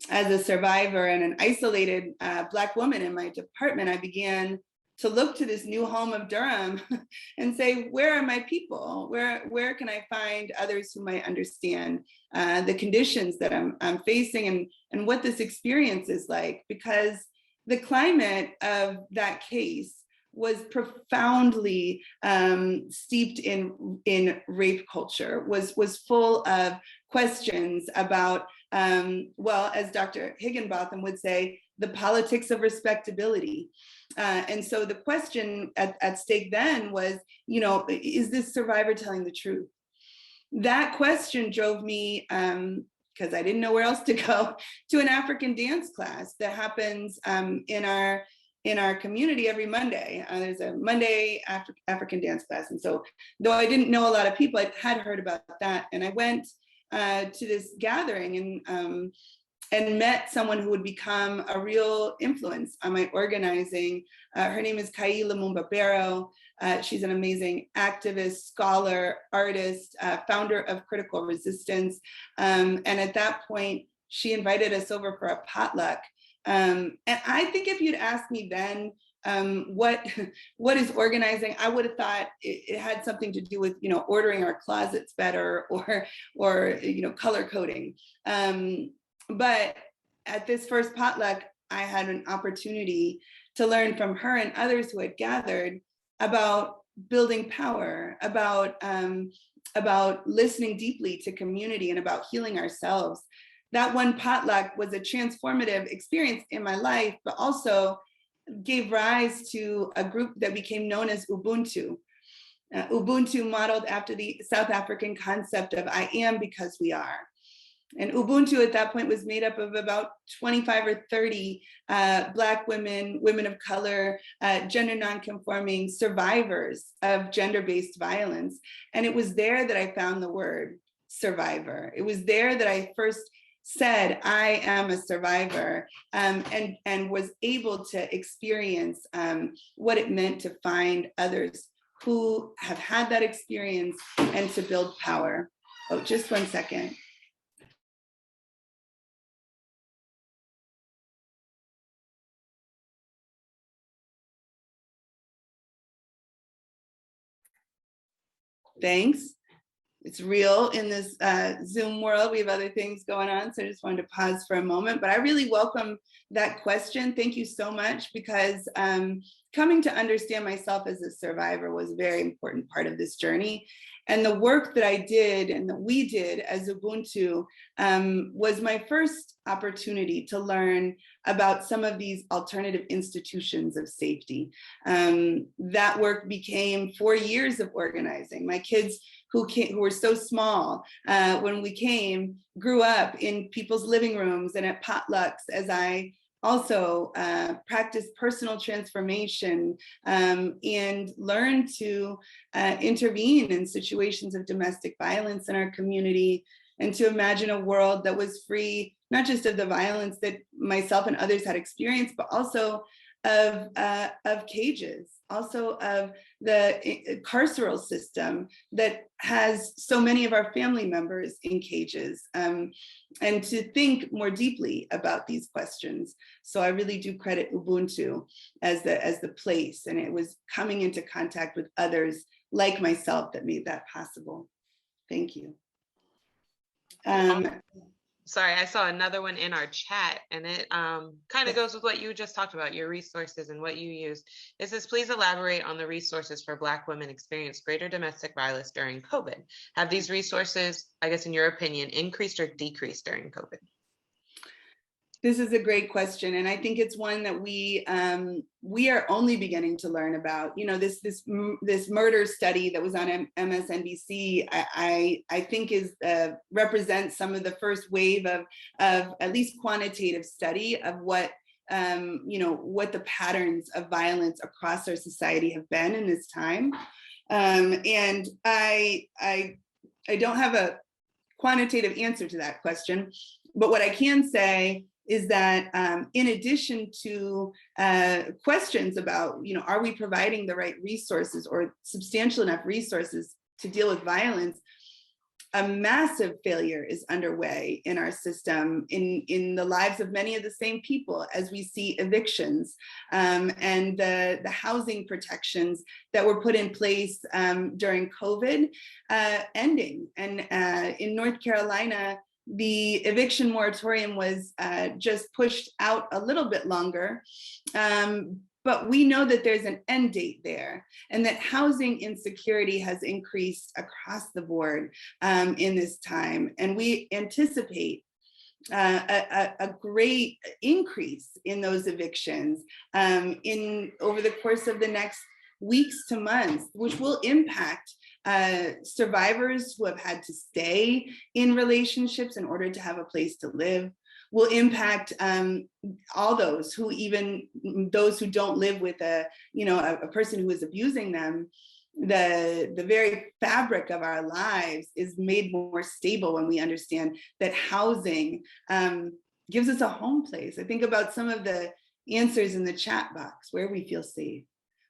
as a survivor and an isolated Black woman in my department, I began to look to this new home of Durham and say, where are my people? Where can I find others who might understand the conditions that I'm facing and what this experience is like? Because the climate of that case was profoundly steeped in rape culture, was full of questions about, well, as Dr. Higginbotham would say, the politics of respectability. And so the question at stake then was, you know, is this survivor telling the truth? That question drove me, because I didn't know where else to go, to an African dance class that happens in our community every Monday. There's a Monday African dance class. And so though I didn't know a lot of people, I had heard about that. And I went to this gathering and met someone who would become a real influence on my organizing. Her name is Kai Lumumba Barrow. She's an amazing activist, scholar, artist, founder of Critical Resistance. And at that point, she invited us over for a potluck. And I think if you'd asked me then, what is organizing, I would have thought it had something to do with, you know, ordering our closets better or you know, color coding. But at this first potluck, I had an opportunity to learn from her and others who had gathered about building power, about listening deeply to community, and about healing ourselves. That one potluck was a transformative experience in my life, but also gave rise to a group that became known as Ubuntu. Ubuntu modeled after the South African concept of I am because we are. And Ubuntu at that point was made up of about 25 or 30 Black women, women of color, gender nonconforming survivors of gender-based violence. And it was there that I found the word survivor. It was there that I first said, I am a survivor, and was able to experience what it meant to find others who have had that experience and to build power. Oh, just 1 second. Thanks. It's real in this Zoom world. We have other things going on, so I just wanted to pause for a moment. But I really welcome that question. Thank you so much, because coming to understand myself as a survivor was a very important part of this journey. And the work that I did and that we did as Ubuntu was my first opportunity to learn about some of these alternative institutions of safety. That work became 4 years of organizing. My kids who were so small when we came grew up in people's living rooms and at potlucks, as I also practiced personal transformation and learned to intervene in situations of domestic violence in our community, and to imagine a world that was free, not just of the violence that myself and others had experienced, but also of cages, also of the carceral system that has so many of our family members in cages, and to think more deeply about these questions. So I really do credit Ubuntu as the place, and it was coming into contact with others like myself that made that possible. Thank you. Sorry, I saw another one in our chat, and it kind of goes with what you just talked about, your resources and what you use. It says, please elaborate on the resources for Black women experienced greater domestic violence during COVID. Have these resources, I guess, in your opinion, increased or decreased during COVID? This is a great question, and I think it's one that we are only beginning to learn about. You know, this murder study that was on MSNBC, I think represents some of the first wave of at least quantitative study of what what the patterns of violence across our society have been in this time. And I don't have a quantitative answer to that question, but what I can say is that in addition to questions about, are we providing the right resources or substantial enough resources to deal with violence, a massive failure is underway in our system, in the lives of many of the same people, as we see evictions and the housing protections that were put in place during COVID ending. And in North Carolina, the eviction moratorium was just pushed out a little bit longer. But we know that there's an end date there, and that housing insecurity has increased across the board in this time. And we anticipate a great increase in those evictions over the course of the next weeks to months, which will impact survivors who have had to stay in relationships in order to have a place to live, will impact all those who don't live with a person who is abusing them. The very fabric of our lives is made more stable when we understand that housing gives us a home place. I think about some of the answers in the chat box. Where we feel safe.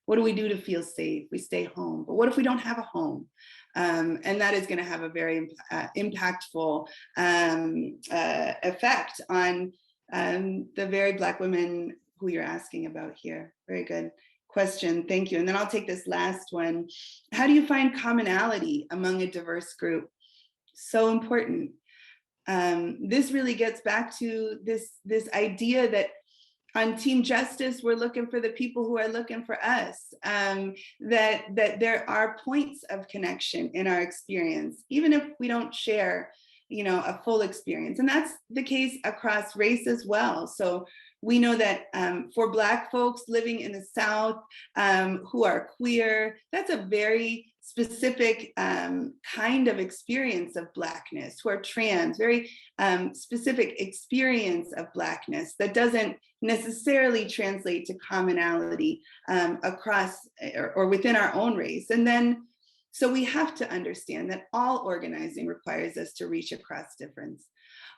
What do we do to feel safe? We stay home. But what if we don't have a home? And that is going to have a very impactful effect on the very Black women who you're asking about here. Very good question. Thank you. And then I'll take this last one. How do you find commonality among a diverse group? So important. This really gets back to this idea that on Team Justice, we're looking for the people who are looking for us, that there are points of connection in our experience, even if we don't share, a full experience. And that's the case across race as well. So we know that for Black folks living in the South who are queer, that's a very specific kind of experience of Blackness, who are trans, very specific experience of Blackness that doesn't necessarily translate to commonality across or within our own race. And then, so we have to understand that all organizing requires us to reach across difference.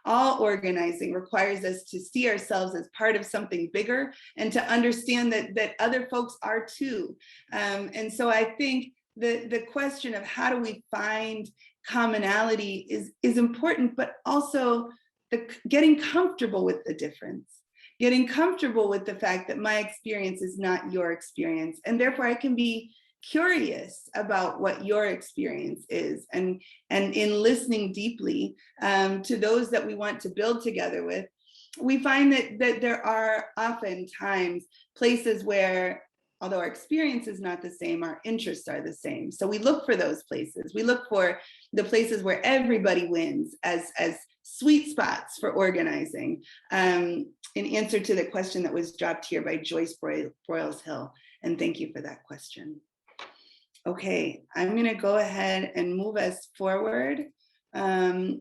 all organizing requires us to see ourselves as part of something bigger and to understand that other folks are too. And so I think the question of how do we find commonality is important, but also getting comfortable with the difference, getting comfortable with the fact that my experience is not your experience, and therefore I can be curious about what your experience is, and in listening deeply to those that we want to build together with, we find that there are often times places where, although our experience is not the same, our interests are the same. So we look for those places. We look for the places where everybody wins as sweet spots for organizing. In answer to the question that was dropped here by Joyce Broyles Hill, and thank you for that question. Okay, I'm going to go ahead and move us forward to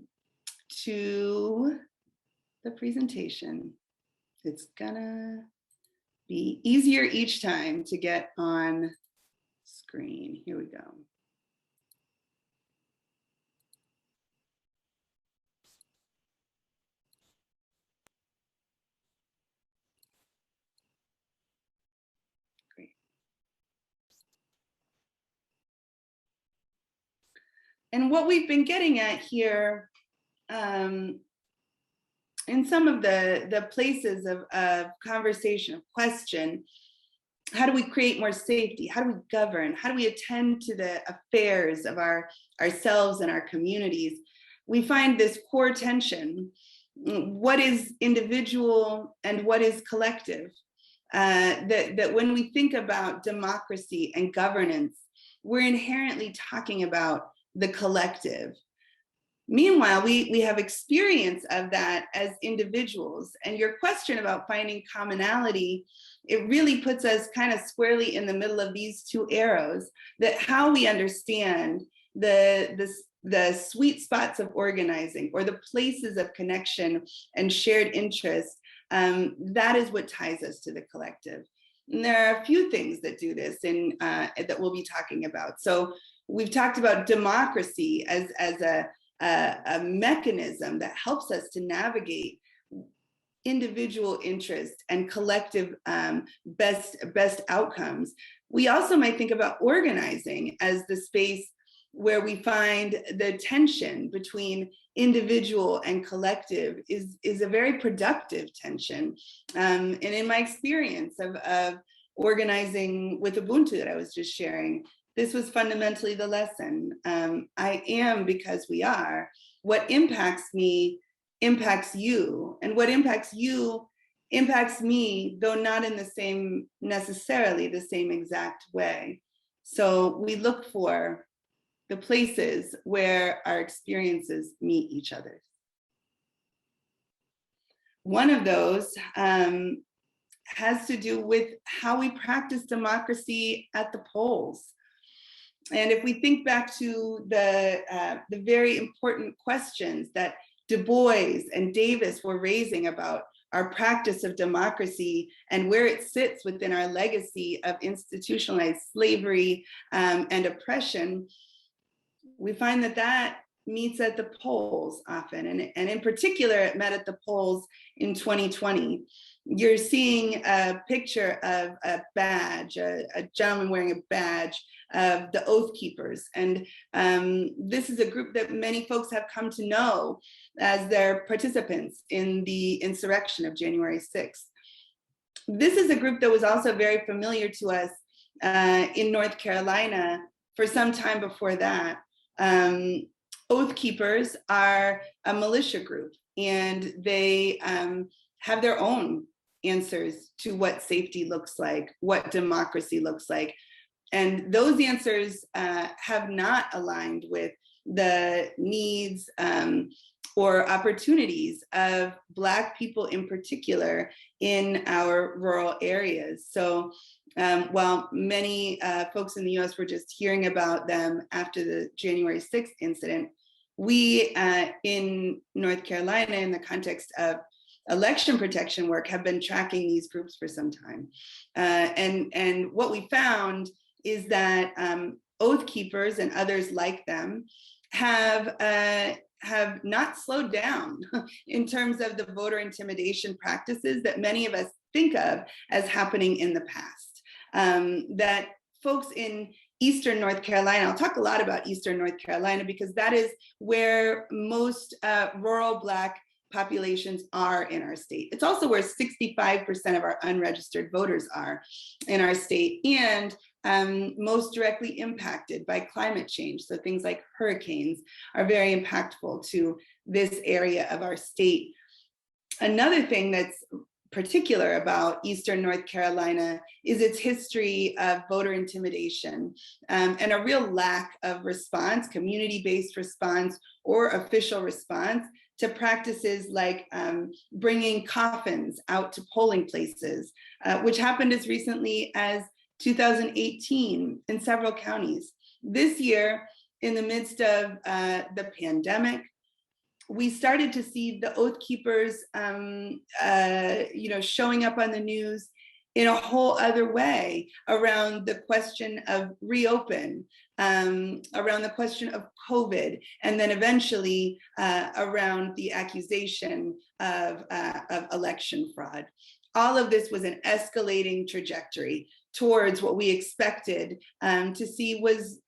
the presentation. It's gonna be easier each time to get on screen. Here we go. Great. And what we've been getting at here in some of the places of conversation, of question, how do we create more safety? How do we govern? How do we attend to the affairs of ourselves and our communities? We find this core tension. What is individual and what is collective? That when we think about democracy and governance, we're inherently talking about the collective. Meanwhile, we have experience of that as individuals. And your question about finding commonality, it really puts us kind of squarely in the middle of these two arrows, that how we understand the sweet spots of organizing or the places of connection and shared interest, that is what ties us to the collective. And there are a few things that do this that we'll be talking about. So we've talked about democracy as a mechanism that helps us to navigate individual interest and collective best outcomes. We also might think about organizing as the space where we find the tension between individual and collective is a very productive tension. And in my experience of organizing with Ubuntu that I was just sharing, this was fundamentally the lesson. I am because we are. What impacts me impacts you, and what impacts you impacts me, though not in the same, necessarily the same exact way. So we look for the places where our experiences meet each other. One of those has to do with how we practice democracy at the polls. And if we think back to the very important questions that Du Bois and Davis were raising about our practice of democracy and where it sits within our legacy of institutionalized slavery and oppression, we find that meets at the polls often. And in particular, it met at the polls in 2020. You're seeing a picture of a badge, a gentleman wearing a badge of the Oath Keepers. And this is a group that many folks have come to know as their participants in the insurrection of January 6th. This is a group that was also very familiar to us in North Carolina for some time before that. Oath Keepers are a militia group, and they have their own answers to what safety looks like, what democracy looks like. And those answers have not aligned with the needs or opportunities of Black people in particular in our rural areas. So while many folks in the US were just hearing about them after the January 6th incident, we in North Carolina, in the context of election protection work, have been tracking these groups for some time. And what we found is that Oath Keepers and others like them have not slowed down in terms of the voter intimidation practices that many of us think of as happening in the past. That folks in Eastern North Carolina, I'll talk a lot about Eastern North Carolina because that is where most rural Black populations are in our state. It's also where 65% of our unregistered voters are in our state, and most directly impacted by climate change. So things like hurricanes are very impactful to this area of our state. Another thing that's particular about Eastern North Carolina is its history of voter intimidation and a real lack of response, community-based response or official response to practices like bringing coffins out to polling places, which happened as recently as 2018 in several counties. This year, in the midst of the pandemic, we started to see the Oath Keepers, showing up on the news in a whole other way around the question of reopen, around the question of COVID, and then eventually around the accusation of election fraud. All of this was an escalating trajectory towards what we expected to see was,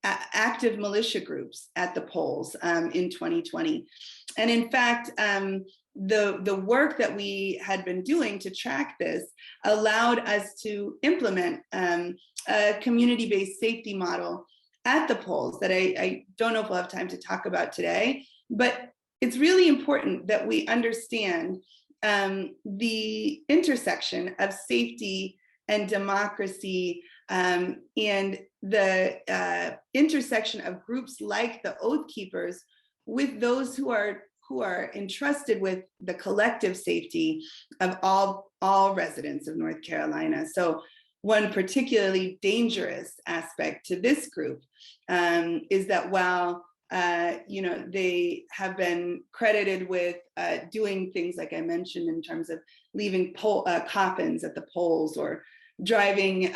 active militia groups at the polls in 2020. And in fact, the work that we had been doing to track this allowed us to implement a community-based safety model at the polls that I don't know if we'll have time to talk about today, but it's really important that we understand the intersection of safety and democracy and the intersection of groups like the Oath Keepers with those who are entrusted with the collective safety of all residents of North Carolina. So one particularly dangerous aspect to this group is that while they have been credited with doing things like I mentioned in terms of leaving coffins at the polls or driving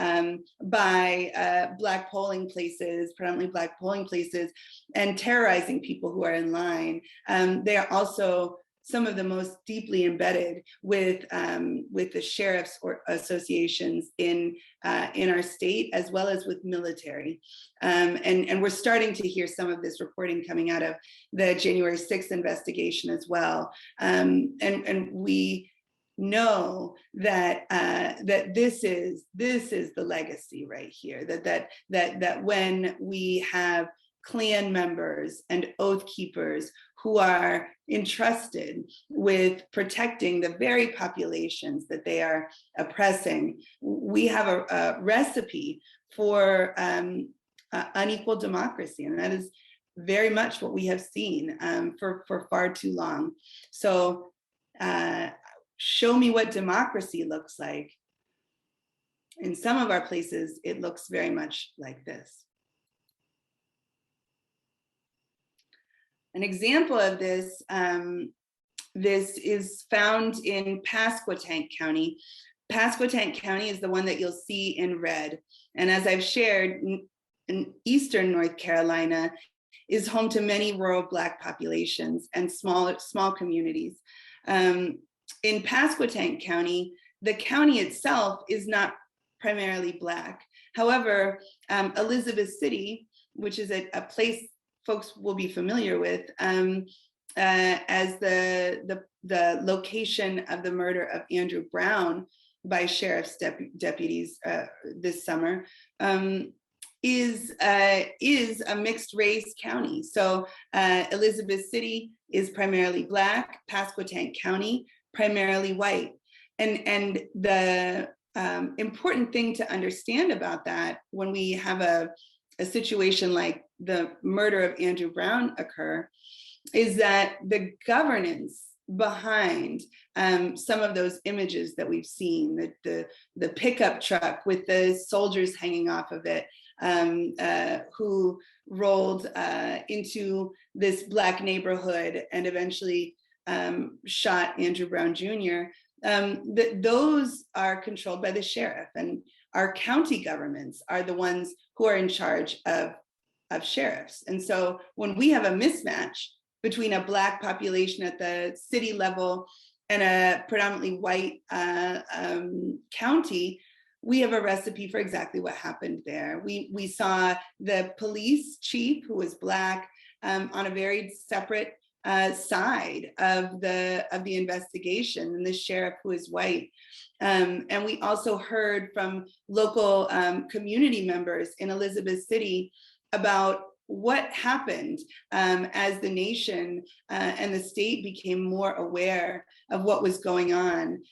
by Black polling places, predominantly Black polling places, and terrorizing people who are in line. They are also some of the most deeply embedded with the sheriffs or associations in our state, as well as with military. And we're starting to hear some of this reporting coming out of the January 6th investigation as well. And we know that this is the legacy right here, that when we have Klan members and Oath Keepers who are entrusted with protecting the very populations that they are oppressing, we have a recipe for unequal democracy, and that is very much what we have seen for far too long. So show me what democracy looks like. In some of our places, it looks very much like this. An example of this, this is found in Pasquotank County. Pasquotank County is the one that you'll see in red. And as I've shared, in Eastern North Carolina is home to many rural Black populations and small communities. In Pasquotank County, the county itself is not primarily Black. However, Elizabeth City, which is a place folks will be familiar with as the location of the murder of Andrew Brown by sheriff's deputies this summer, is a mixed race county. So Elizabeth City is primarily Black, Pasquotank County primarily white. And the important thing to understand about that when we have a situation like the murder of Andrew Brown occur is that the governance behind some of those images that we've seen, the pickup truck with the soldiers hanging off of it, who rolled into this Black neighborhood and eventually shot Andrew Brown Jr., those are controlled by the sheriff, and our county governments are the ones who are in charge of sheriffs. And so when we have a mismatch between a Black population at the city level and a predominantly white county, we have a recipe for exactly what happened there. We saw the police chief, who was Black, on a very separate side of the investigation, and the sheriff, who is white. And we also heard from local community members in Elizabeth City about what happened as the nation and the state became more aware of what was going on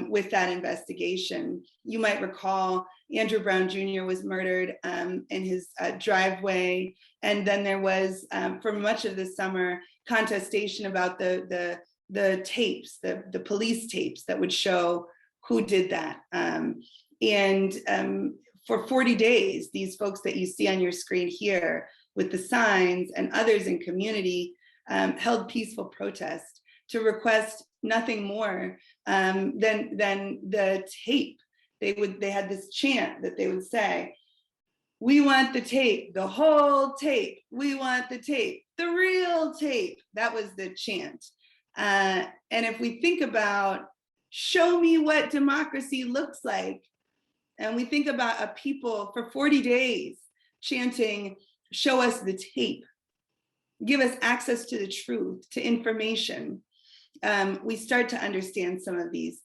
with that investigation. You might recall Andrew Brown Jr. was murdered in his driveway. And then there was, for much of the summer, contestation about the tapes, the police tapes that would show who did that. For 40 days, these folks that you see on your screen here with the signs and others in community held peaceful protest to request nothing more than the tape. They had this chant that they would say, "We want the tape, the whole tape. We want the tape, the real tape." That was the chant. And if we think about, show me what democracy looks like, and we think about a people for 40 days chanting, "Show us the tape, give us access to the truth, to information," we start to understand some of these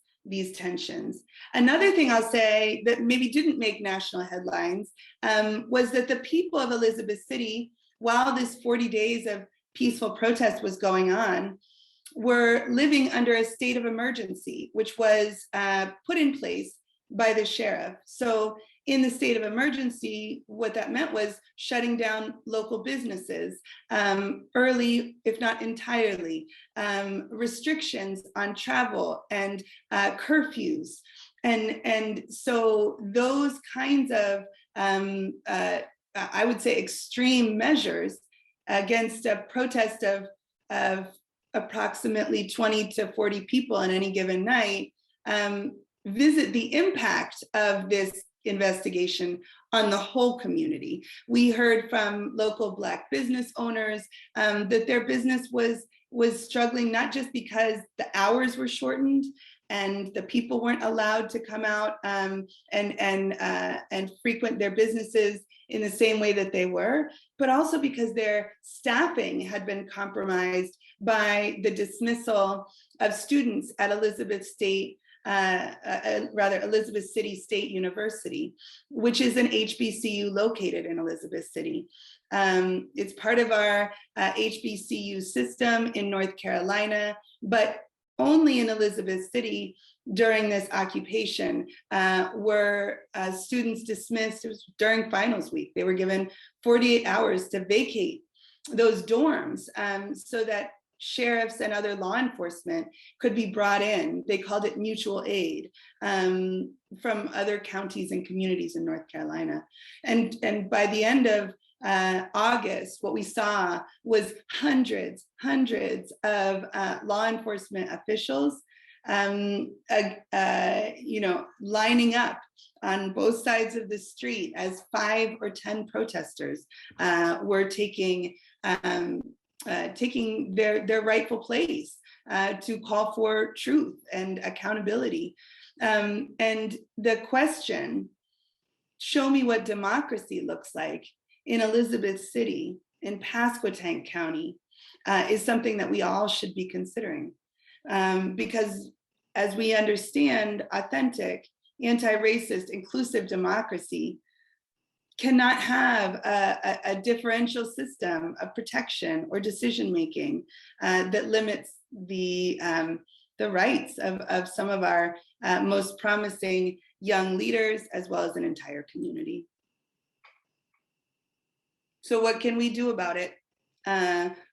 tensions. Another thing I'll say that maybe didn't make national headlines was that the people of Elizabeth City, while this 40 days of peaceful protest was going on, were living under a state of emergency, which was put in place by the sheriff. So in the state of emergency, what that meant was shutting down local businesses early, if not entirely, restrictions on travel and curfews. And so those kinds of, I would say, extreme measures against a protest of approximately 20 to 40 people on any given night, visit the impact of this investigation on the whole community. We heard from local Black business owners that their business was struggling, not just because the hours were shortened and the people weren't allowed to come out and frequent their businesses in the same way that they were, but also because their staffing had been compromised by the dismissal of students at Elizabeth City State University, which is an HBCU located in Elizabeth City. It's part of our HBCU system in North Carolina, but only in Elizabeth City during this occupation were students dismissed. It was during finals week. They were given 48 hours to vacate those dorms so that sheriffs and other law enforcement could be brought in. They called it mutual aid from other counties and communities in North Carolina. And by the end of August, what we saw was hundreds of law enforcement officials lining up on both sides of the street as 5 or 10 protesters were taking their rightful place to call for truth and accountability. And the question, show me what democracy looks like in Elizabeth City, in Pasquotank County, is something that we all should be considering. Because as we understand, authentic, anti-racist, inclusive democracy cannot have a differential system of protection or decision-making that limits the rights of some of our most promising young leaders, as well as an entire community. So what can we do about it?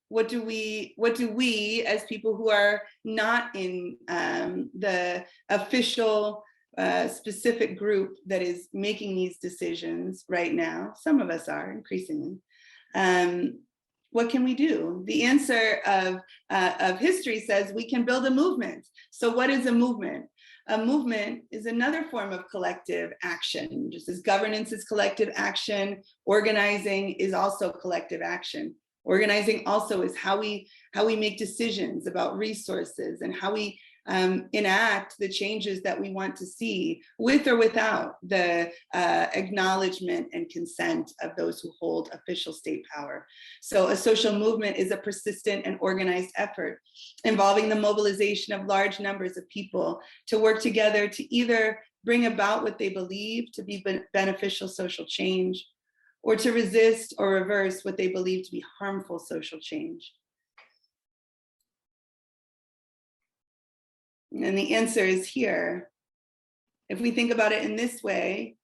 What do we as people who are not in the official specific group that is making these decisions right now, some of us are increasingly, what can we do? The answer of history says we can build a movement. So what is a movement? A movement is another form of collective action. Just as governance is collective action, organizing is also collective action. Organizing also is how we make decisions about resources and how we enact the changes that we want to see, with or without the acknowledgement and consent of those who hold official state power. So a social movement is a persistent and organized effort involving the mobilization of large numbers of people to work together to either bring about what they believe to be beneficial social change, or to resist or reverse what they believe to be harmful social change. And the answer is here. If we think about it in this way,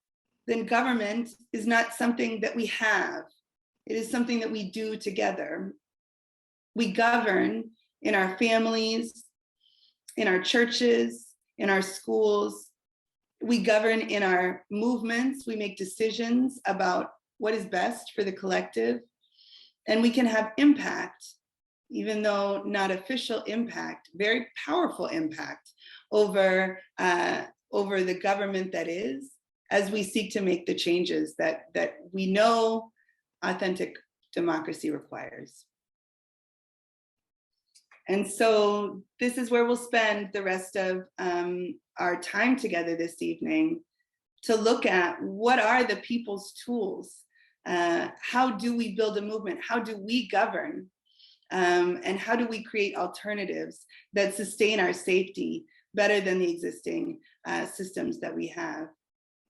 then government is not something that we have. It is something that we do together. We govern in our families, in our churches, in our schools. We govern in our movements. We make decisions about what is best for the collective. And we can have impact, even though not official impact, very powerful impact over the government that is, as we seek to make the changes that we know authentic democracy requires. And so this is where we'll spend the rest of our time together this evening, to look at what are the people's tools. How do we build a movement? How do we govern? And how do we create alternatives that sustain our safety better than the existing systems that we have?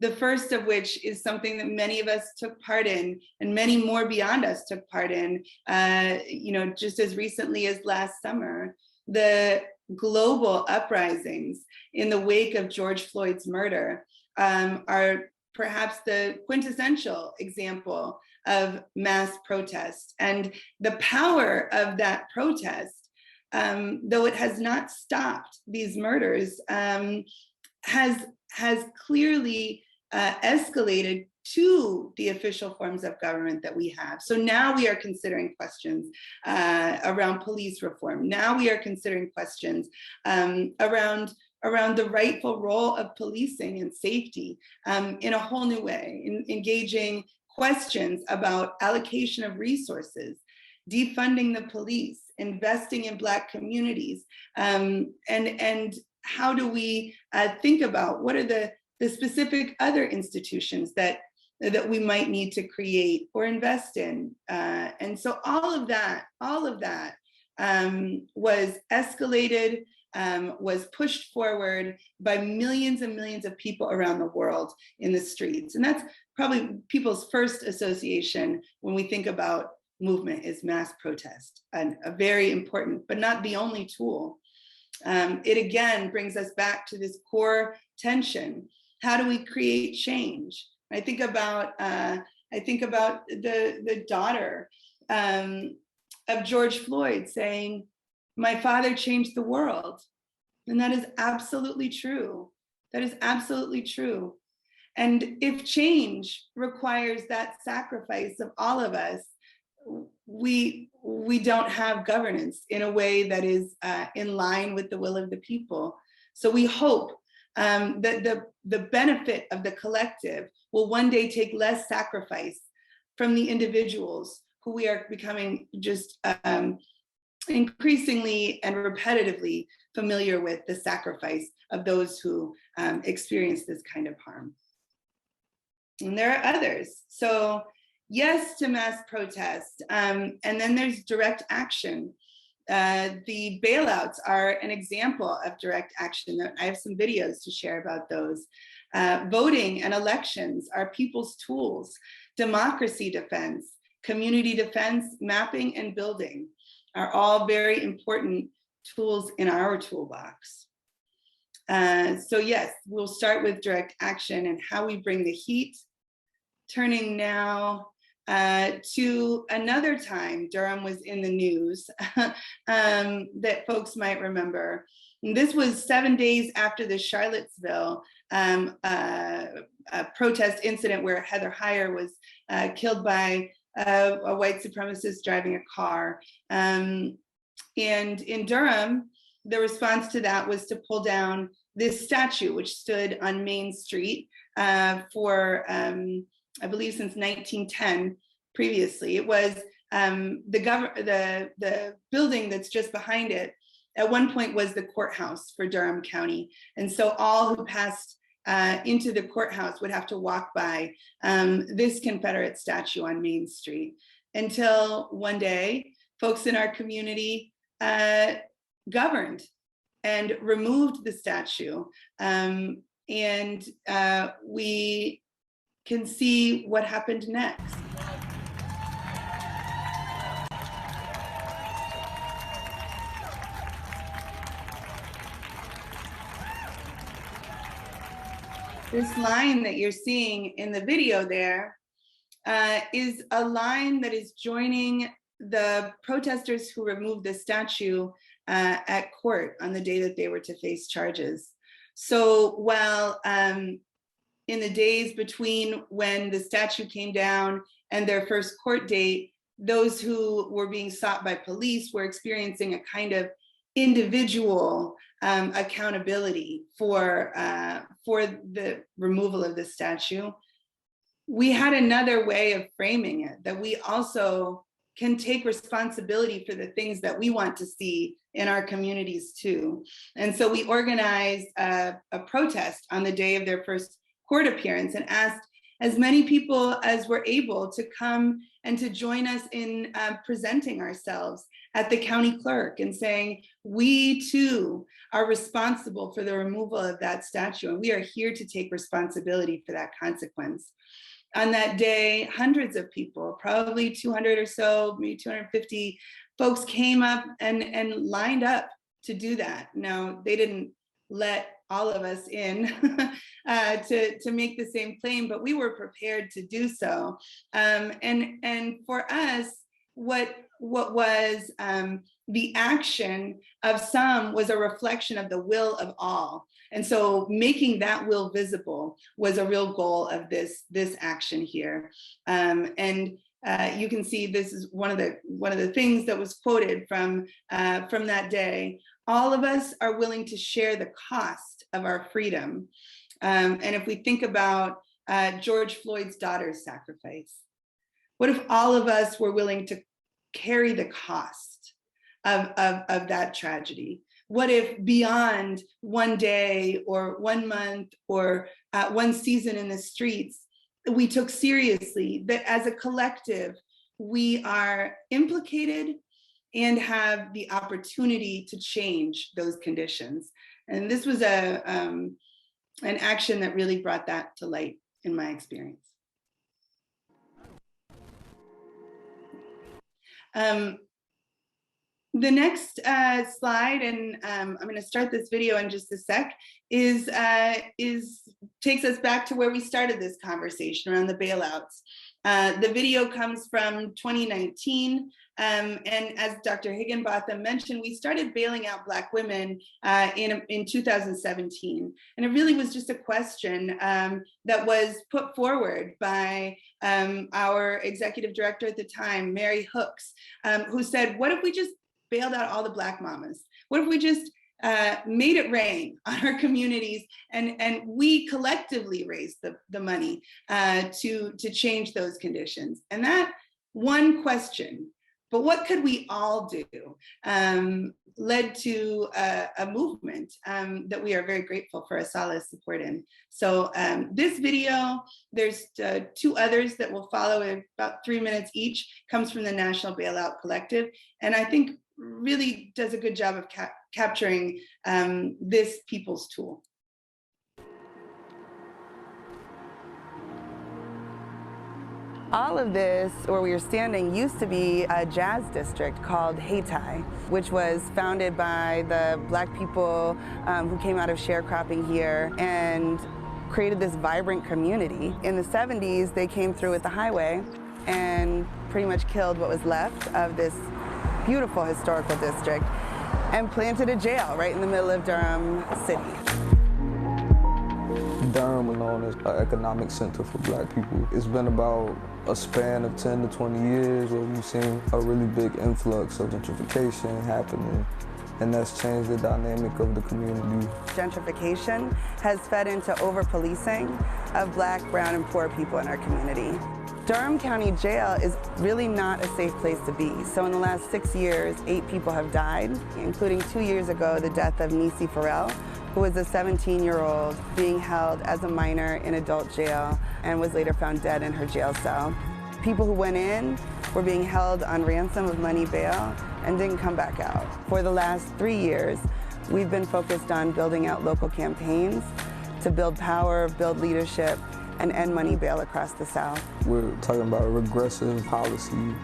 The first of which is something that many of us took part in, and many more beyond us took part in, just as recently as last summer. The global uprisings in the wake of George Floyd's murder are perhaps the quintessential example of mass protest. And the power of that protest, though it has not stopped these murders, has clearly escalated to the official forms of government that we have. So now we are considering questions around police reform. Now we are considering questions around the rightful role of policing and safety in a whole new way, in engaging questions about allocation of resources, defunding the police, investing in Black communities, and how do we think about what are the specific other institutions that we might need to create or invest in. And so all of that was escalated, was pushed forward by millions and millions of people around the world in the streets. And that's probably people's first association when we think about movement, is mass protest, and a very important, but not the only tool. It again brings us back to this core tension. How do we create change? I think about the daughter of George Floyd saying, "My father changed the world." And that is absolutely true. That is absolutely true. And if change requires that sacrifice of all of us, we don't have governance in a way that is in line with the will of the people. So we hope that the benefit of the collective will one day take less sacrifice from the individuals who we are becoming just increasingly and repetitively familiar with, the sacrifice of those who experience this kind of harm. And there are others. So yes to mass protest. And then there's direct action. The bailouts are an example of direct action. I have some videos to share about those. Voting and elections are people's tools. Democracy defense, community defense, mapping and building are all very important tools in our toolbox. So yes, we'll start with direct action and how we bring the heat. Turning now to another time Durham was in the news that folks might remember. And this was 7 days after the Charlottesville protest incident where Heather Heyer was killed by a white supremacist driving a car. And in Durham, the response to that was to pull down this statue, which stood on Main Street for, I believe, since 1910 previously. It was the building that's just behind it at one point was the courthouse for Durham County. And so all who passed into the courthouse would have to walk by this Confederate statue on Main Street until one day, folks in our community governed and removed the statue. And we can see what happened next. This line that you're seeing in the video there is a line that is joining the protesters who removed the statue at court on the day that they were to face charges. So while in the days between when the statue came down and their first court date, those who were being sought by police were experiencing a kind of individual accountability for the removal of the statue. We had another way of framing it, that we also can take responsibility for the things that we want to see in our communities too. And so we organized a protest on the day of their first court appearance and asked as many people as were able to come and to join us in presenting ourselves at the county clerk and saying, we too are responsible for the removal of that statue, and we are here to take responsibility for that consequence. On that day, hundreds of people, probably 200 or so, maybe 250 folks came up and lined up to do that. Now, they didn't let all of us in to make the same claim, but we were prepared to do so. And for us, what was the action of some was a reflection of the will of all. And so making that will visible was a real goal of this action here. And you can see this is one of the things that was quoted from that day. All of us are willing to share the cost of our freedom. And if we think about George Floyd's daughter's sacrifice, what if all of us were willing to carry the cost of that tragedy? What if beyond one day or 1 month or one season in the streets, we took seriously that as a collective, we are implicated and have the opportunity to change those conditions? And this was an action that really brought that to light in my experience. The next slide, and I'm going to start this video in just a sec, takes us back to where we started this conversation around the bailouts. The video comes from 2019, and as Dr. Higginbotham mentioned, we started bailing out Black women in 2017. And it really was just a question that was put forward by our executive director at the time, Mary Hooks, who said, what if we just bailed out all the Black mamas? What if we just made it rain on our communities and we collectively raised the money to change those conditions? And that one question, but what could we all do, led to a movement that we are very grateful for Asala's support in. So this video, there's 2 others that will follow in about 3 minutes each, comes from the National Bailout Collective, and I think really does a good job of capturing this people's tool. All of this, where we were standing, used to be a jazz district called Hayti, which was founded by the Black people who came out of sharecropping here and created this vibrant community. In the 70s, they came through with the highway and pretty much killed what was left of this beautiful historical district and planted a jail right in the middle of Durham City. Durham was known as an economic center for Black people. It's been about a span of 10 to 20 years where we've seen a really big influx of gentrification happening and that's changed the dynamic of the community. Gentrification has fed into over-policing of Black, brown, and poor people in our community. Durham County Jail is really not a safe place to be. So in the last 6 years, 8 people have died, including 2 years ago, the death of Nisi Farrell, who was a 17-year-old being held as a minor in adult jail and was later found dead in her jail cell. People who went in were being held on ransom of money bail and didn't come back out. For the last 3 years, we've been focused on building out local campaigns to build power, build leadership, and end money bail across the South. We're talking about a regressive policy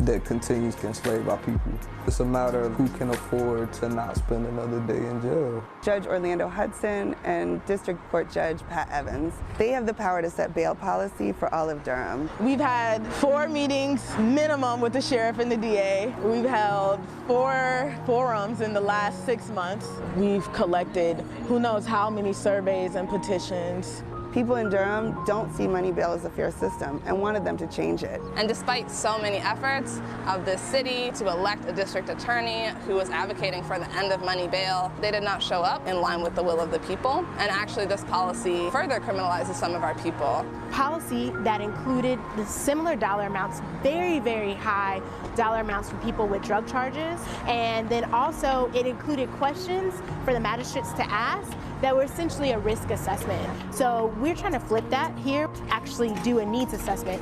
that continues to enslave our people. It's a matter of who can afford to not spend another day in jail. Judge Orlando Hudson and District Court Judge Pat Evans, they have the power to set bail policy for all of Durham. We've had 4 meetings minimum with the sheriff and the DA. We've held 4 forums in the last 6 months. We've collected who knows how many surveys and petitions. People in Durham don't see money bail as a fair system and wanted them to change it. And despite so many efforts of the city to elect a district attorney who was advocating for the end of money bail, they did not show up in line with the will of the people. And actually this policy further criminalizes some of our people. Policy that included the similar dollar amounts, very, very high dollar amounts for people with drug charges. And then also it included questions for the magistrates to ask that were essentially a risk assessment. So we're trying to flip that here, actually do a needs assessment.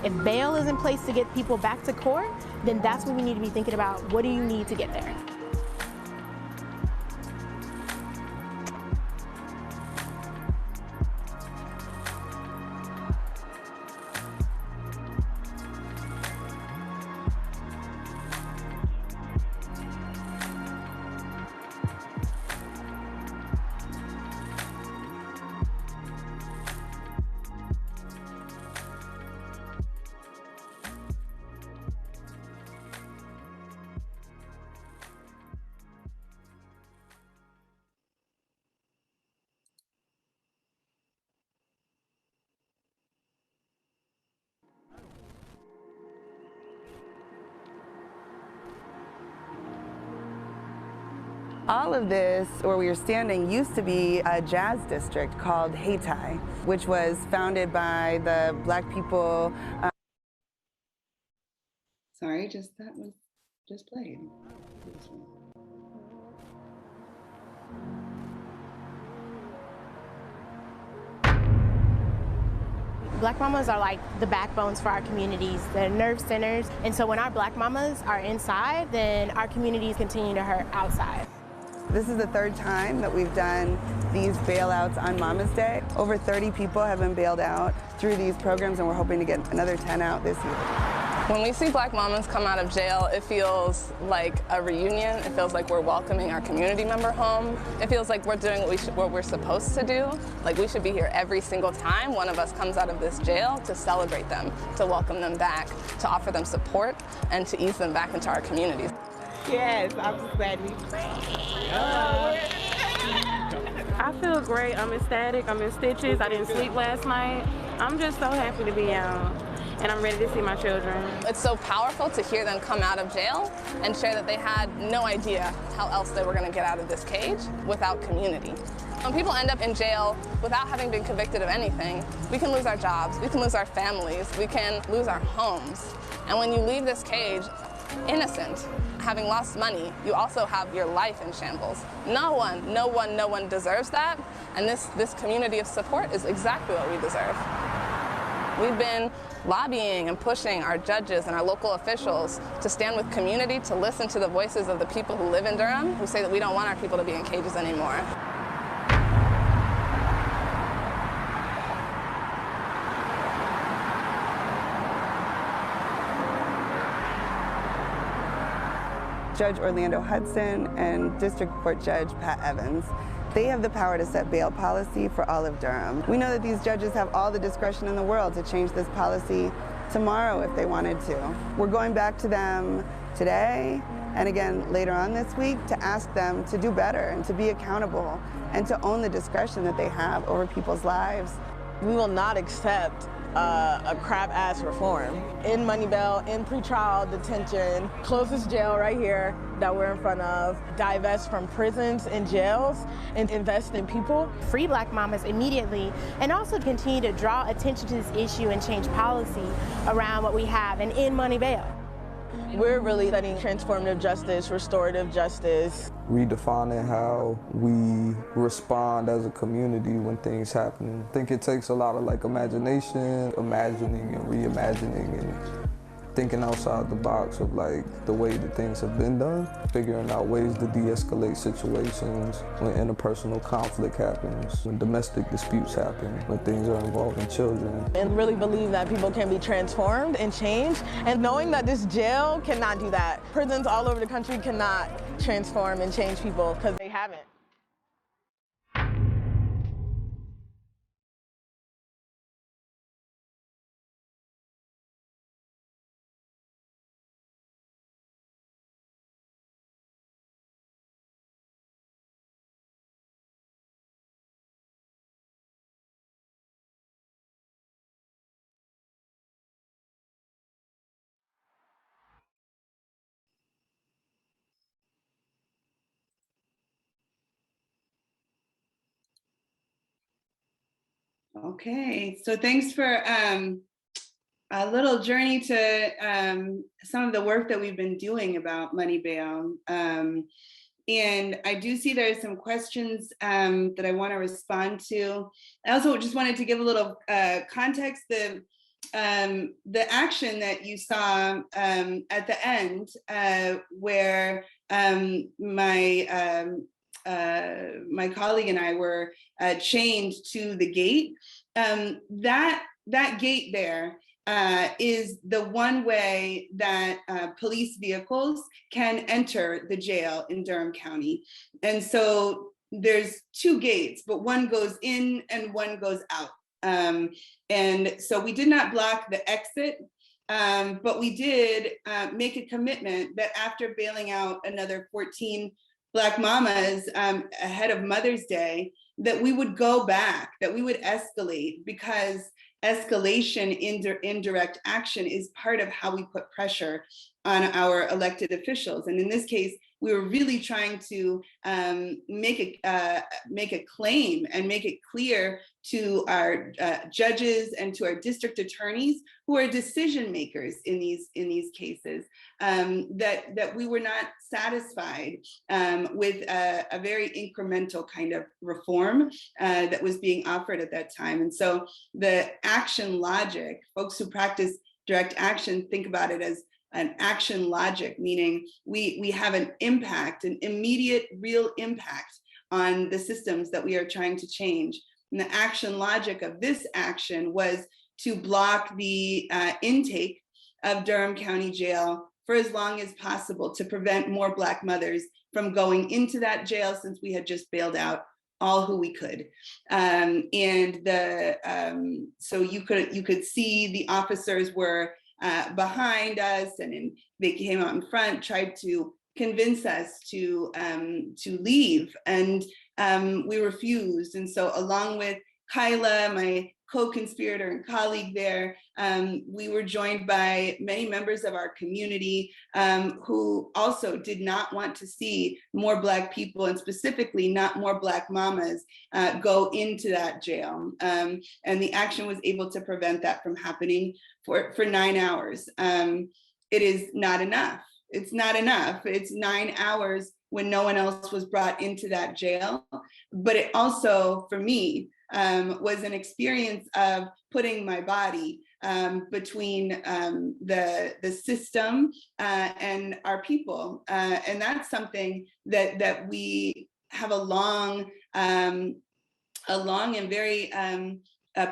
If bail is in place to get people back to court, then that's what we need to be thinking about. What do you need to get there? All of this, where we are standing, used to be a jazz district called Hayti, which was founded by the Black people. Sorry, that was just played. Black mamas are like the backbones for our communities, the nerve centers. And so when our Black mamas are inside, then our communities continue to hurt outside. This is the 3rd time that we've done these bailouts on Mama's Day. Over 30 people have been bailed out through these programs, and we're hoping to get another 10 out this year. When we see Black mamas come out of jail, it feels like a reunion. It feels like we're welcoming our community member home. It feels like we're doing what we're supposed to do. Like we should be here every single time one of us comes out of this jail to celebrate them, to welcome them back, to offer them support, and to ease them back into our communities. Yes, I'm just glad we I feel great. I'm ecstatic. I'm in stitches. I didn't sleep last night. I'm just so happy to be out, and I'm ready to see my children. It's so powerful to hear them come out of jail and share that they had no idea how else they were going to get out of this cage without community. When people end up in jail without having been convicted of anything, we can lose our jobs, we can lose our families, we can lose our homes. And when you leave this cage innocent, having lost money, you also have your life in shambles. No one deserves that. And this community of support is exactly what we deserve. We've been lobbying and pushing our judges and our local officials to stand with community, to listen to the voices of the people who live in Durham, who say that we don't want our people to be in cages anymore. Judge Orlando Hudson and District Court Judge Pat Evans, they have the power to set bail policy for all of Durham. We know that these judges have all the discretion in the world to change this policy tomorrow if they wanted to. We're going back to them today and again later on this week to ask them to do better and to be accountable and to own the discretion that they have over people's lives. We will not accept a crap ass reform. In money bail, in pretrial detention, closest jail right here that we're in front of, divest from prisons and jails and invest in people. Free Black mamas immediately, and also continue to draw attention to this issue and change policy around what we have and in money bail. We're really studying transformative justice, restorative justice. Redefining how we respond as a community when things happen. I think it takes a lot of imagination, imagining and reimagining and thinking outside the box of the way that things have been done, figuring out ways to de-escalate situations when interpersonal conflict happens, when domestic disputes happen, when things are involving children. And really believe that people can be transformed and changed, and knowing that this jail cannot do that. Prisons all over the country cannot transform and change people because they haven't. Okay, so thanks for a little journey to some of the work that we've been doing about money bail. And I do see there's some questions that I want to respond to. I also just wanted to give a little context. The action that you saw at the end, where my colleague and I were chained to the gate. That gate there is the one way that police vehicles can enter the jail in Durham County. And so there's two gates, but one goes in and one goes out. And so we did not block the exit, but we did make a commitment that after bailing out another 14 Black mamas ahead of Mother's Day, that we would go back, that we would escalate, because escalation in direct action is part of how we put pressure on our elected officials. And in this case, we were really trying to make a claim and make it clear to our judges and to our district attorneys who are decision makers in these cases, that we were not satisfied with a very incremental kind of reform that was being offered at that time. And so the action logic, folks who practice direct action think about it as an action logic, meaning we have an impact, an immediate real impact on the systems that we are trying to change. And the action logic of this action was to block the intake of Durham County Jail for as long as possible, to prevent more Black mothers from going into that jail, since we had just bailed out all who we could. So you could see the officers were behind us, and they came out in front, tried to convince us to leave, and we refused. And so along with Kyla, my co-conspirator and colleague there, we were joined by many members of our community who also did not want to see more Black people, and specifically not more Black mamas, go into that jail. And the action was able to prevent that from happening for 9 hours. It is not enough. It's not enough. It's 9 hours when no one else was brought into that jail. But it also, for me, was an experience of putting my body between the system and our people. And that's something that we have a long and very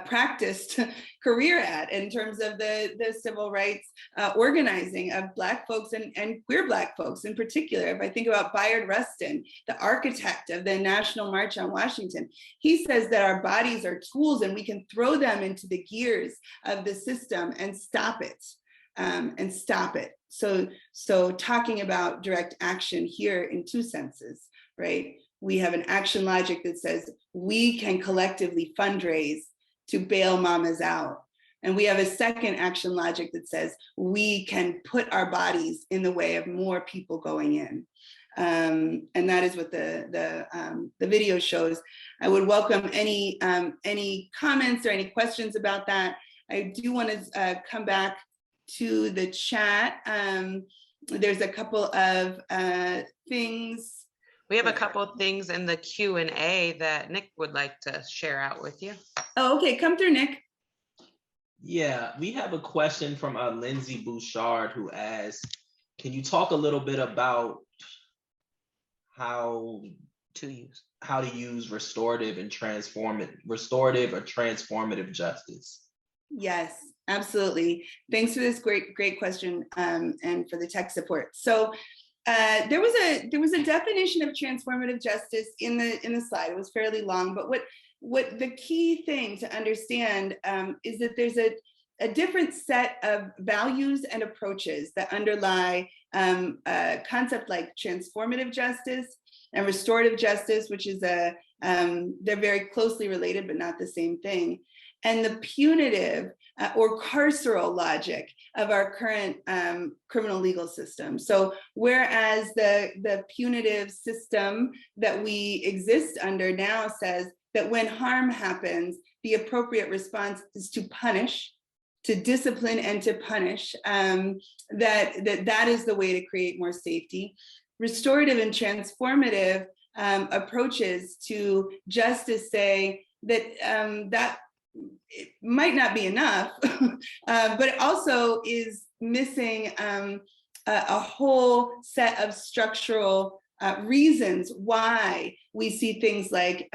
practiced career at, in terms of the civil rights organizing of Black folks and queer Black folks in particular. If I think about Bayard Rustin, the architect of the National March on Washington, he says that our bodies are tools and we can throw them into the gears of the system and stop it. So talking about direct action here in two senses, right? We have an action logic that says we can collectively fundraise to bail mamas out. And we have a second action logic that says we can put our bodies in the way of more people going in. And that is what the video shows. I would welcome any comments or any questions about that. I do want to come back to the chat. There's a couple of things. We have a couple of things in the Q&A that Nick would like to share out with you. Oh, okay, come through, Nick. Yeah, we have a question from Lindsay Bouchard, who asks, can you talk a little bit about how to use restorative or transformative justice? Yes, absolutely. Thanks for this great question, and for the tech support. So there was a definition of transformative justice in the slide. It was fairly long, but what the key thing to understand is that there's a different set of values and approaches that underlie a concept like transformative justice and restorative justice, which is they're very closely related, but not the same thing. And the punitive or carceral logic of our current criminal legal system. So whereas the punitive system that we exist under now says that when harm happens, the appropriate response is to punish, to discipline and to punish, that is the way to create more safety. Restorative and transformative approaches to justice say that that it might not be enough, but it also is missing a whole set of structural reasons why we see things like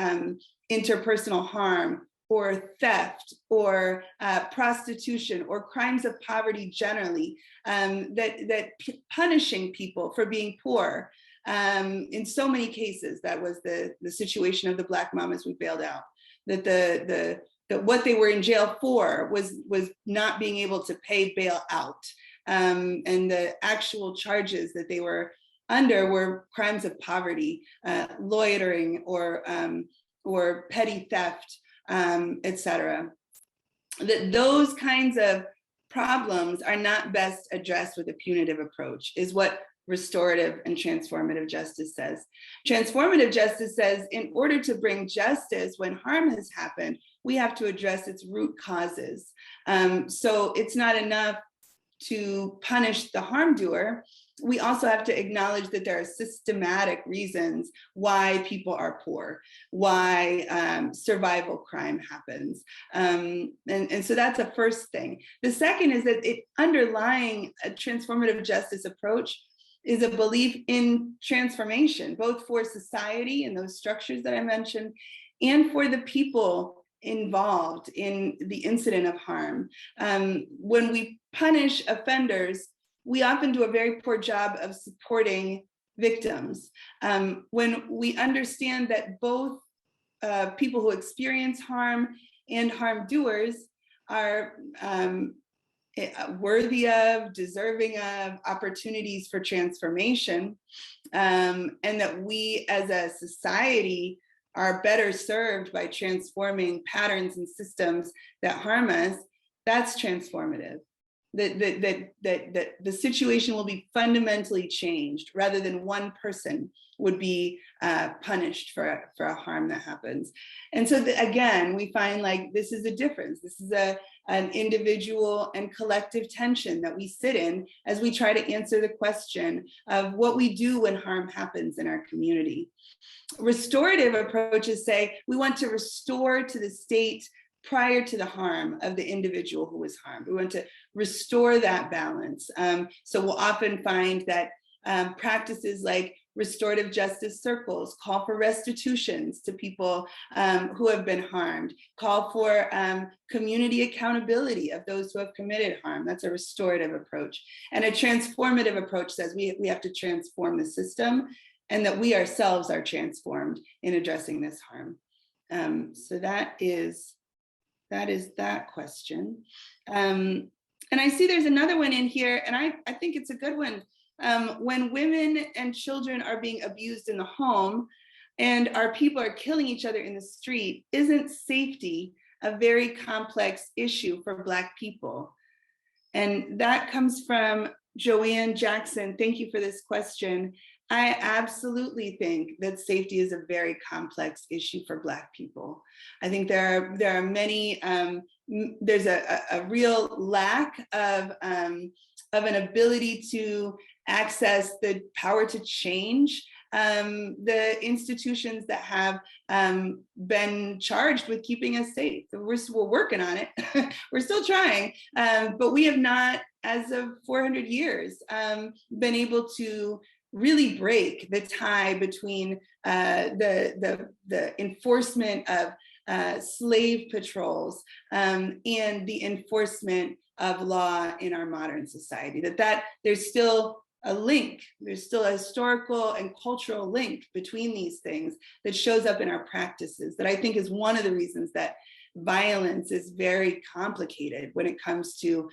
interpersonal harm or theft or prostitution or crimes of poverty generally, that punishing people for being poor. In so many cases, that was the situation of the Black mamas we bailed out, that that what they were in jail for was not being able to pay bail out. And the actual charges that they were under were crimes of poverty, loitering, or petty theft, etc. That those kinds of problems are not best addressed with a punitive approach, is what restorative and transformative justice says. Transformative justice says in order to bring justice when harm has happened, we have to address its root causes. So it's not enough to punish the harm doer. We also have to acknowledge that there are systematic reasons why people are poor, why survival crime happens. And so that's a first thing. The second is that underlying a transformative justice approach is a belief in transformation, both for society and those structures that I mentioned, and for the people involved in the incident of harm. When we punish offenders, we often do a very poor job of supporting victims. When we understand that both people who experience harm and harm doers are worthy of, deserving of opportunities for transformation, and that we as a society are better served by transforming patterns and systems that harm us, that's transformative. That the situation will be fundamentally changed rather than one person would be punished for a harm that happens. And so again, we find like this is a difference. This is an individual and collective tension that we sit in as we try to answer the question of what we do when harm happens in our community. Restorative approaches say we want to restore to the state prior to the harm of the individual who was harmed. We want to restore that balance. So we'll often find that practices like restorative justice circles call for restitutions to people who have been harmed, call for community accountability of those who have committed harm. That's a restorative approach. And a transformative approach says we have to transform the system and that we ourselves are transformed in addressing this harm. So that is that question. And I see there's another one in here, and I think it's a good one. When women and children are being abused in the home and our people are killing each other in the street, isn't safety a very complex issue for Black people. And that comes from Joanne Jackson. Thank you for this question. I absolutely think that safety is a very complex issue for Black people. I think there are many, there's a real lack of an ability to access the power to change the institutions that have been charged with keeping us safe. We're working on it. We're still trying, but we have not, as of 400 years, been able to really break the tie between the enforcement of slave patrols and the enforcement of law in our modern society. That there's still a link, there's still a historical and cultural link between these things that shows up in our practices, that I think is one of the reasons that violence is very complicated when it comes to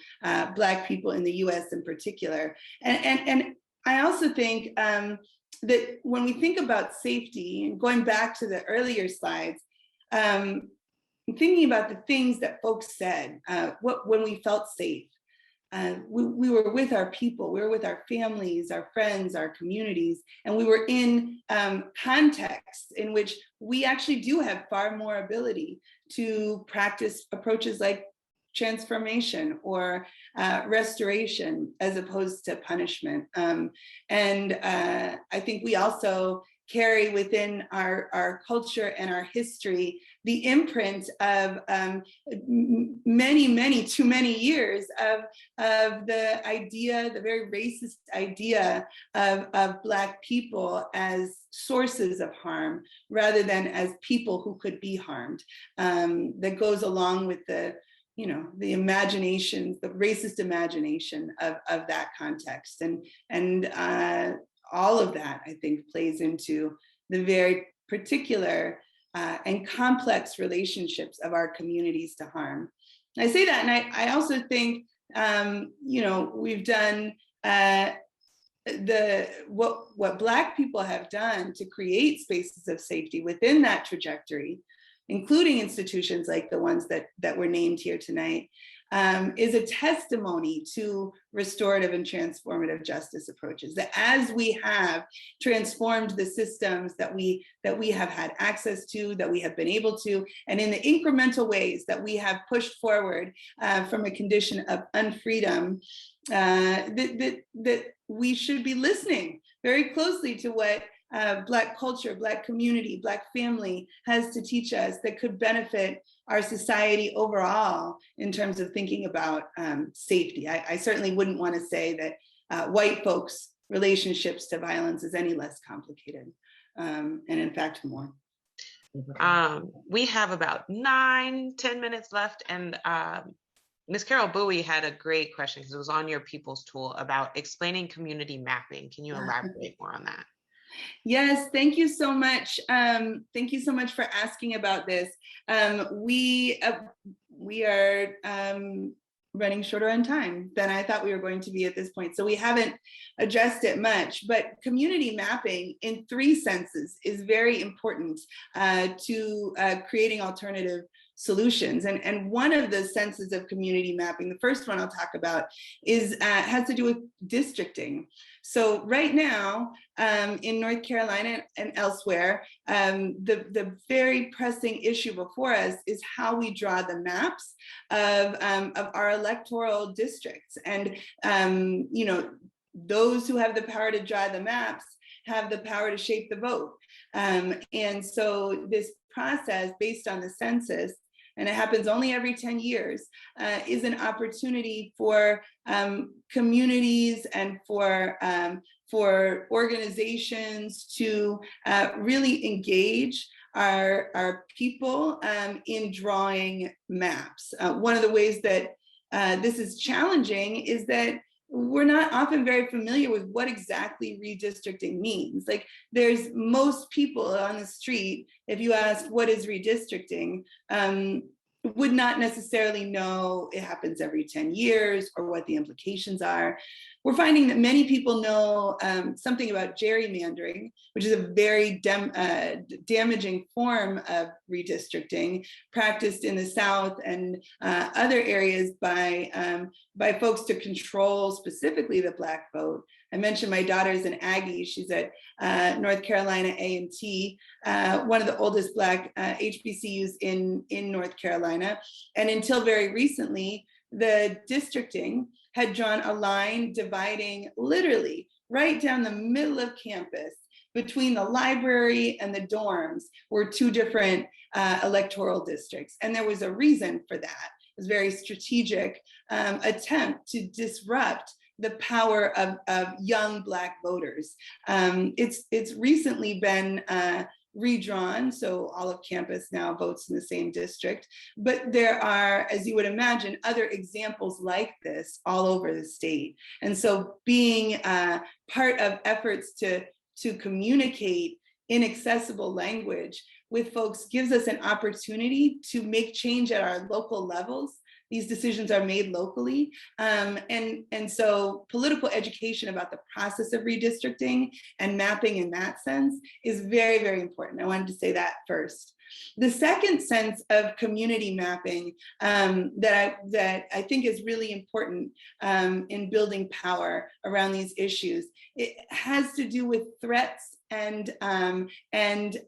Black people in the US in particular. And I also think that when we think about safety, and going back to the earlier slides, thinking about the things that folks said, when we felt safe, we were with our people, we were with our families, our friends, our communities, and we were in contexts in which we actually do have far more ability to practice approaches like transformation or restoration as opposed to punishment. And I think we also carry within our culture and our history the imprint of too many years of the idea, the very racist idea of Black people as sources of harm rather than as people who could be harmed. That goes along with the imagination, the racist imagination of that context. And all of that, I think, plays into the very particular and complex relationships of our communities to harm. I say that, and I also think, we've done what Black people have done to create spaces of safety within that trajectory, including institutions like the ones that were named here tonight, is a testimony to restorative and transformative justice approaches. That as we have transformed the systems that we have had access to, that we have been able to, and in the incremental ways that we have pushed forward from a condition of unfreedom, that we should be listening very closely to what Black culture, Black community, Black family has to teach us that could benefit our society overall in terms of thinking about safety. I certainly wouldn't want to say that white folks' relationships to violence is any less complicated, and in fact more. We have about 9-10 minutes left, and Ms. Carol Bowie had a great question because it was on your People's Tool about explaining community mapping. Can you elaborate more on that? Yes, thank you so much. Thank you so much for asking about this. We are running shorter on time than I thought we were going to be at this point. So we haven't addressed it much, but community mapping in 3 senses is very important to creating alternative solutions. And one of the senses of community mapping, the first one I'll talk about, has to do with districting. So right now, in North Carolina and elsewhere, the very pressing issue before us is how we draw the maps of our electoral districts. And those who have the power to draw the maps have the power to shape the vote. And so this process based on the census, and it happens only every 10 years, is an opportunity for communities and for organizations to really engage our people in drawing maps. One of the ways that this is challenging is that we're not often very familiar with what exactly redistricting means. Like, there's most people on the street, if you ask what is redistricting, would not necessarily know it happens every 10 years or what the implications are. We're finding that many people know something about gerrymandering, which is a very damaging form of redistricting practiced in the South and other areas by folks to control specifically the Black vote. I mentioned my daughter's an Aggie. She's at North Carolina A&T, one of the oldest Black HBCUs in North Carolina. And until very recently, the districting had drawn a line dividing literally right down the middle of campus between the library and the dorms were two different electoral districts. And there was a reason for that. It was a very strategic attempt to disrupt the power of young Black voters. It's recently been redrawn, so all of campus now votes in the same district. But there are, as you would imagine, other examples like this all over the state. And so being part of efforts to communicate in accessible language with folks gives us an opportunity to make change at our local levels. These decisions are made locally. And so political education about the process of redistricting and mapping in that sense is very, very important. I wanted to say that first. The second sense of community mapping that I think is really important in building power around these issues, it has to do with threats and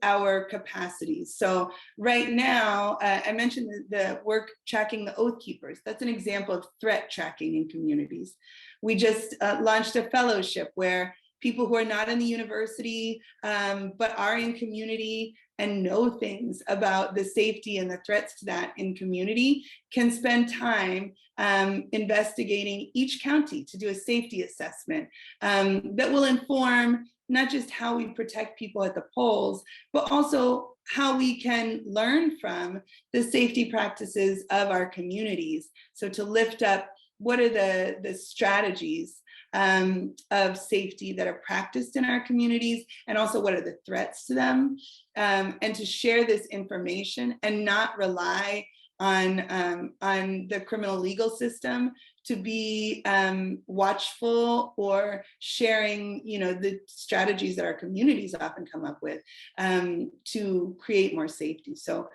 our capacities. So right now, I mentioned the work tracking the Oath Keepers. That's an example of threat tracking in communities. We just launched a fellowship where people who are not in the university, but are in community and know things about the safety and the threats to that in community can spend time investigating each county to do a safety assessment that will inform not just how we protect people at the polls, but also how we can learn from the safety practices of our communities. So to lift up what are the strategies of safety that are practiced in our communities, and also what are the threats to them, and to share this information and not rely on the criminal legal system to be watchful or sharing, the strategies that our communities often come up with to create more safety. So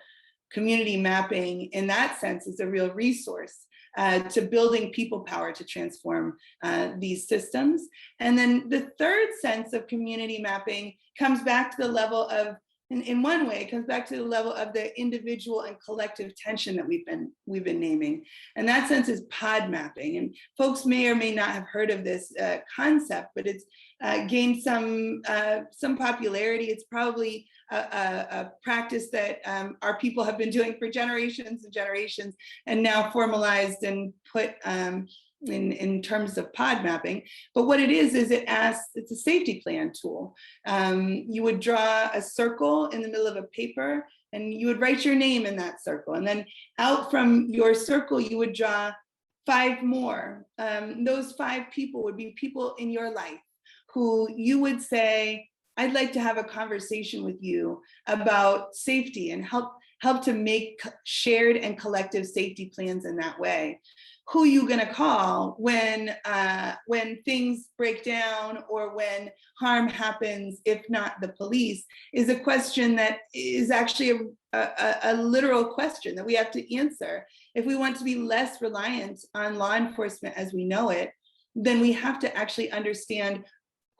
community mapping in that sense is a real resource to building people power to transform these systems. And then the third sense of community mapping comes back to the level of, in one way, it comes back to the level of the individual and collective tension that we've been naming. And that sense is pod mapping. And folks may or may not have heard of this concept, but it's gained some popularity. It's probably a practice that our people have been doing for generations and generations, and now formalized and put in terms of pod mapping. But what it is it's a safety plan tool. You would draw a circle in the middle of a paper, and you would write your name in that circle. And then out from your circle, you would draw 5 more. Those 5 people would be people in your life who you would say, I'd like to have a conversation with you about safety and help to make shared and collective safety plans in that way. Who are you gonna call when things break down or when harm happens, if not the police, is a question that is actually a literal question that we have to answer. If we want to be less reliant on law enforcement as we know it, then we have to actually understand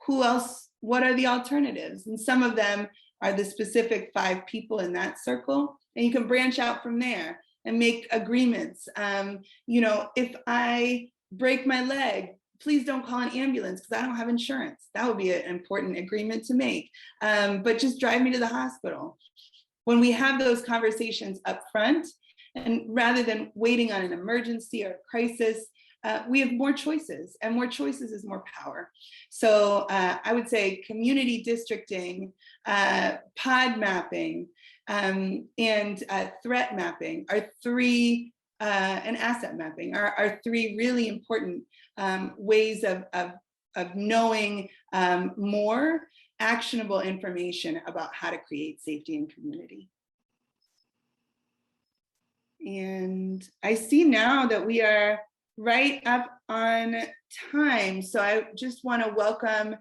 who else, what are the alternatives? And some of them are the specific 5 people in that circle, and you can branch out from there and make agreements. If I break my leg, please don't call an ambulance because I don't have insurance. That would be an important agreement to make, but just drive me to the hospital. When we have those conversations up front, and rather than waiting on an emergency or a crisis, we have more choices, and more choices is more power. So I would say community districting, pod mapping, and threat mapping are 3, and asset mapping are 3 really important ways of knowing more actionable information about how to create safety in community. And I see now that we are right up on time. So I just want to welcome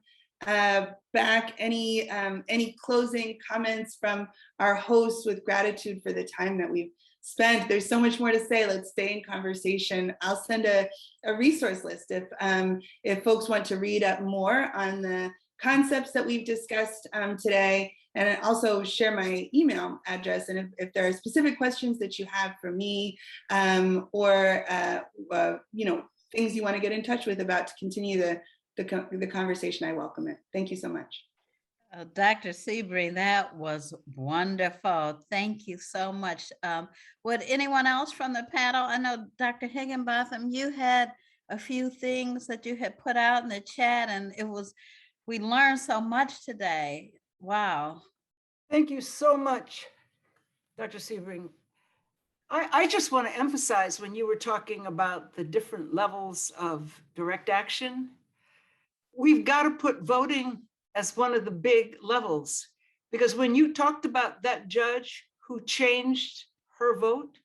back any closing comments from our hosts with gratitude for the time that we've spent. There's so much more to say. Let's stay in conversation. I'll send a resource list if folks want to read up more on the concepts that we've discussed today, and I also share my email address. And if there are specific questions that you have for me, or things you want to get in touch with about to continue the conversation, I welcome it. Thank you so much. Dr. Sebring, that was wonderful. Thank you so much. Would anyone else from the panel? I know Dr. Higginbotham, you had a few things that you had put out in the chat, and we learned so much today. Wow. Thank you so much, Dr. Sebring. I just want to emphasize when you were talking about the different levels of direct action, we've got to put voting as one of the big levels, because when you talked about that judge who changed her vote,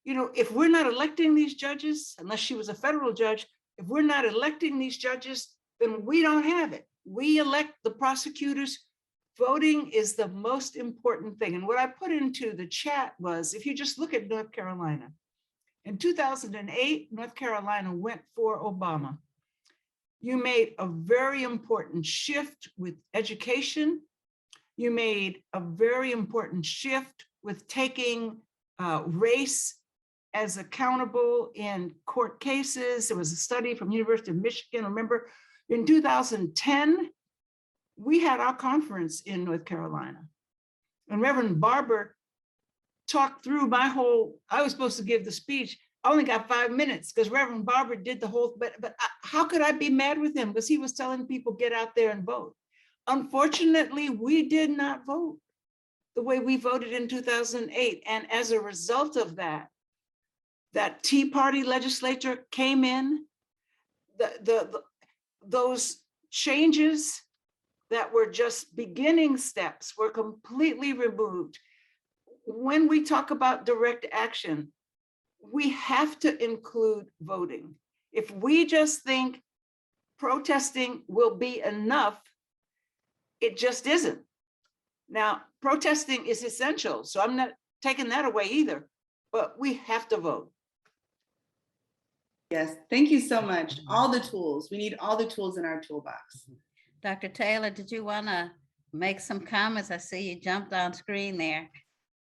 if we're not electing these judges, unless she was a federal judge, if we're not electing these judges, then we don't have it. We elect the prosecutors. Voting is the most important thing. And what I put into the chat was, if you just look at North Carolina, in 2008, North Carolina went for Obama. You made a very important shift with education. You made a very important shift with taking race as accountable in court cases. There was a study from University of Michigan. Remember, in 2010, we had our conference in North Carolina. And Reverend Barber talked through I was supposed to give the speech. I only got 5 minutes because Reverend Barber did the whole, but how could I be mad with him? Because he was telling people, get out there and vote. Unfortunately, we did not vote the way we voted in 2008. And as a result of that Tea Party legislature came in, those changes that were just beginning steps were completely removed. When we talk about direct action, we have to include voting. If we just think protesting will be enough, it just isn't. Now, protesting is essential, so I'm not taking that away either, but we have to vote. Yes, thank you so much. All the tools, we need all the tools in our toolbox. Dr. Taylor, did you want to make some comments? I see you jumped on screen there.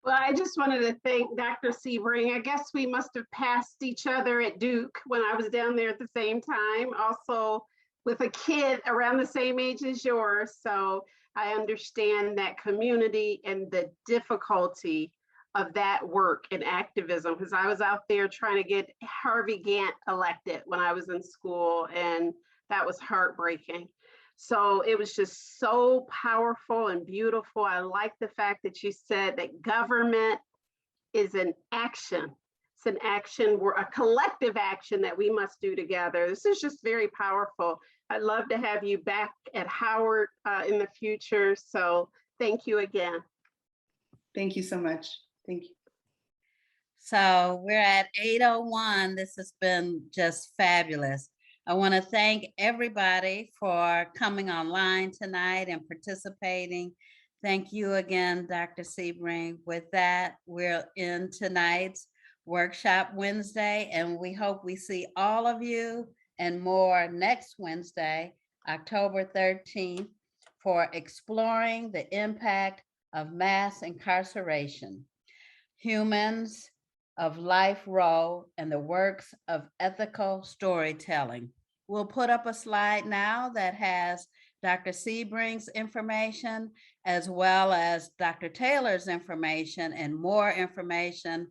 Well, I just wanted to thank Dr. Sebring. I guess we must have passed each other at Duke when I was down there at the same time, also with a kid around the same age as yours. So I understand that community and the difficulty of that work and activism, because I was out there trying to get Harvey Gantt elected when I was in school, and that was heartbreaking. So it was just so powerful and beautiful. I like the fact that you said that government is an action. It's an action, we're a collective action that we must do together. This is just very powerful. I'd love to have you back at Howard in the future. So thank you again. Thank you so much. Thank you. So we're at 8:01. This has been just fabulous. I want to thank everybody for coming online tonight and participating. Thank you again, Dr. Sebring. With that, we're in tonight's Workshop Wednesday, and we hope we see all of you and more next Wednesday, October 13th, for exploring the impact of mass incarceration, humans of life role, and the works of ethical storytelling. We'll put up a slide now that has Dr. Sebring's information, as well as Dr. Taylor's information and more information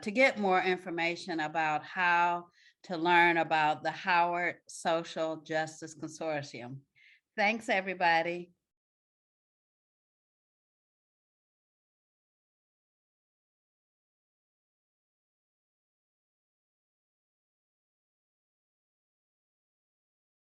to get more information about how to learn about the Howard Social Justice Consortium. Thanks, everybody.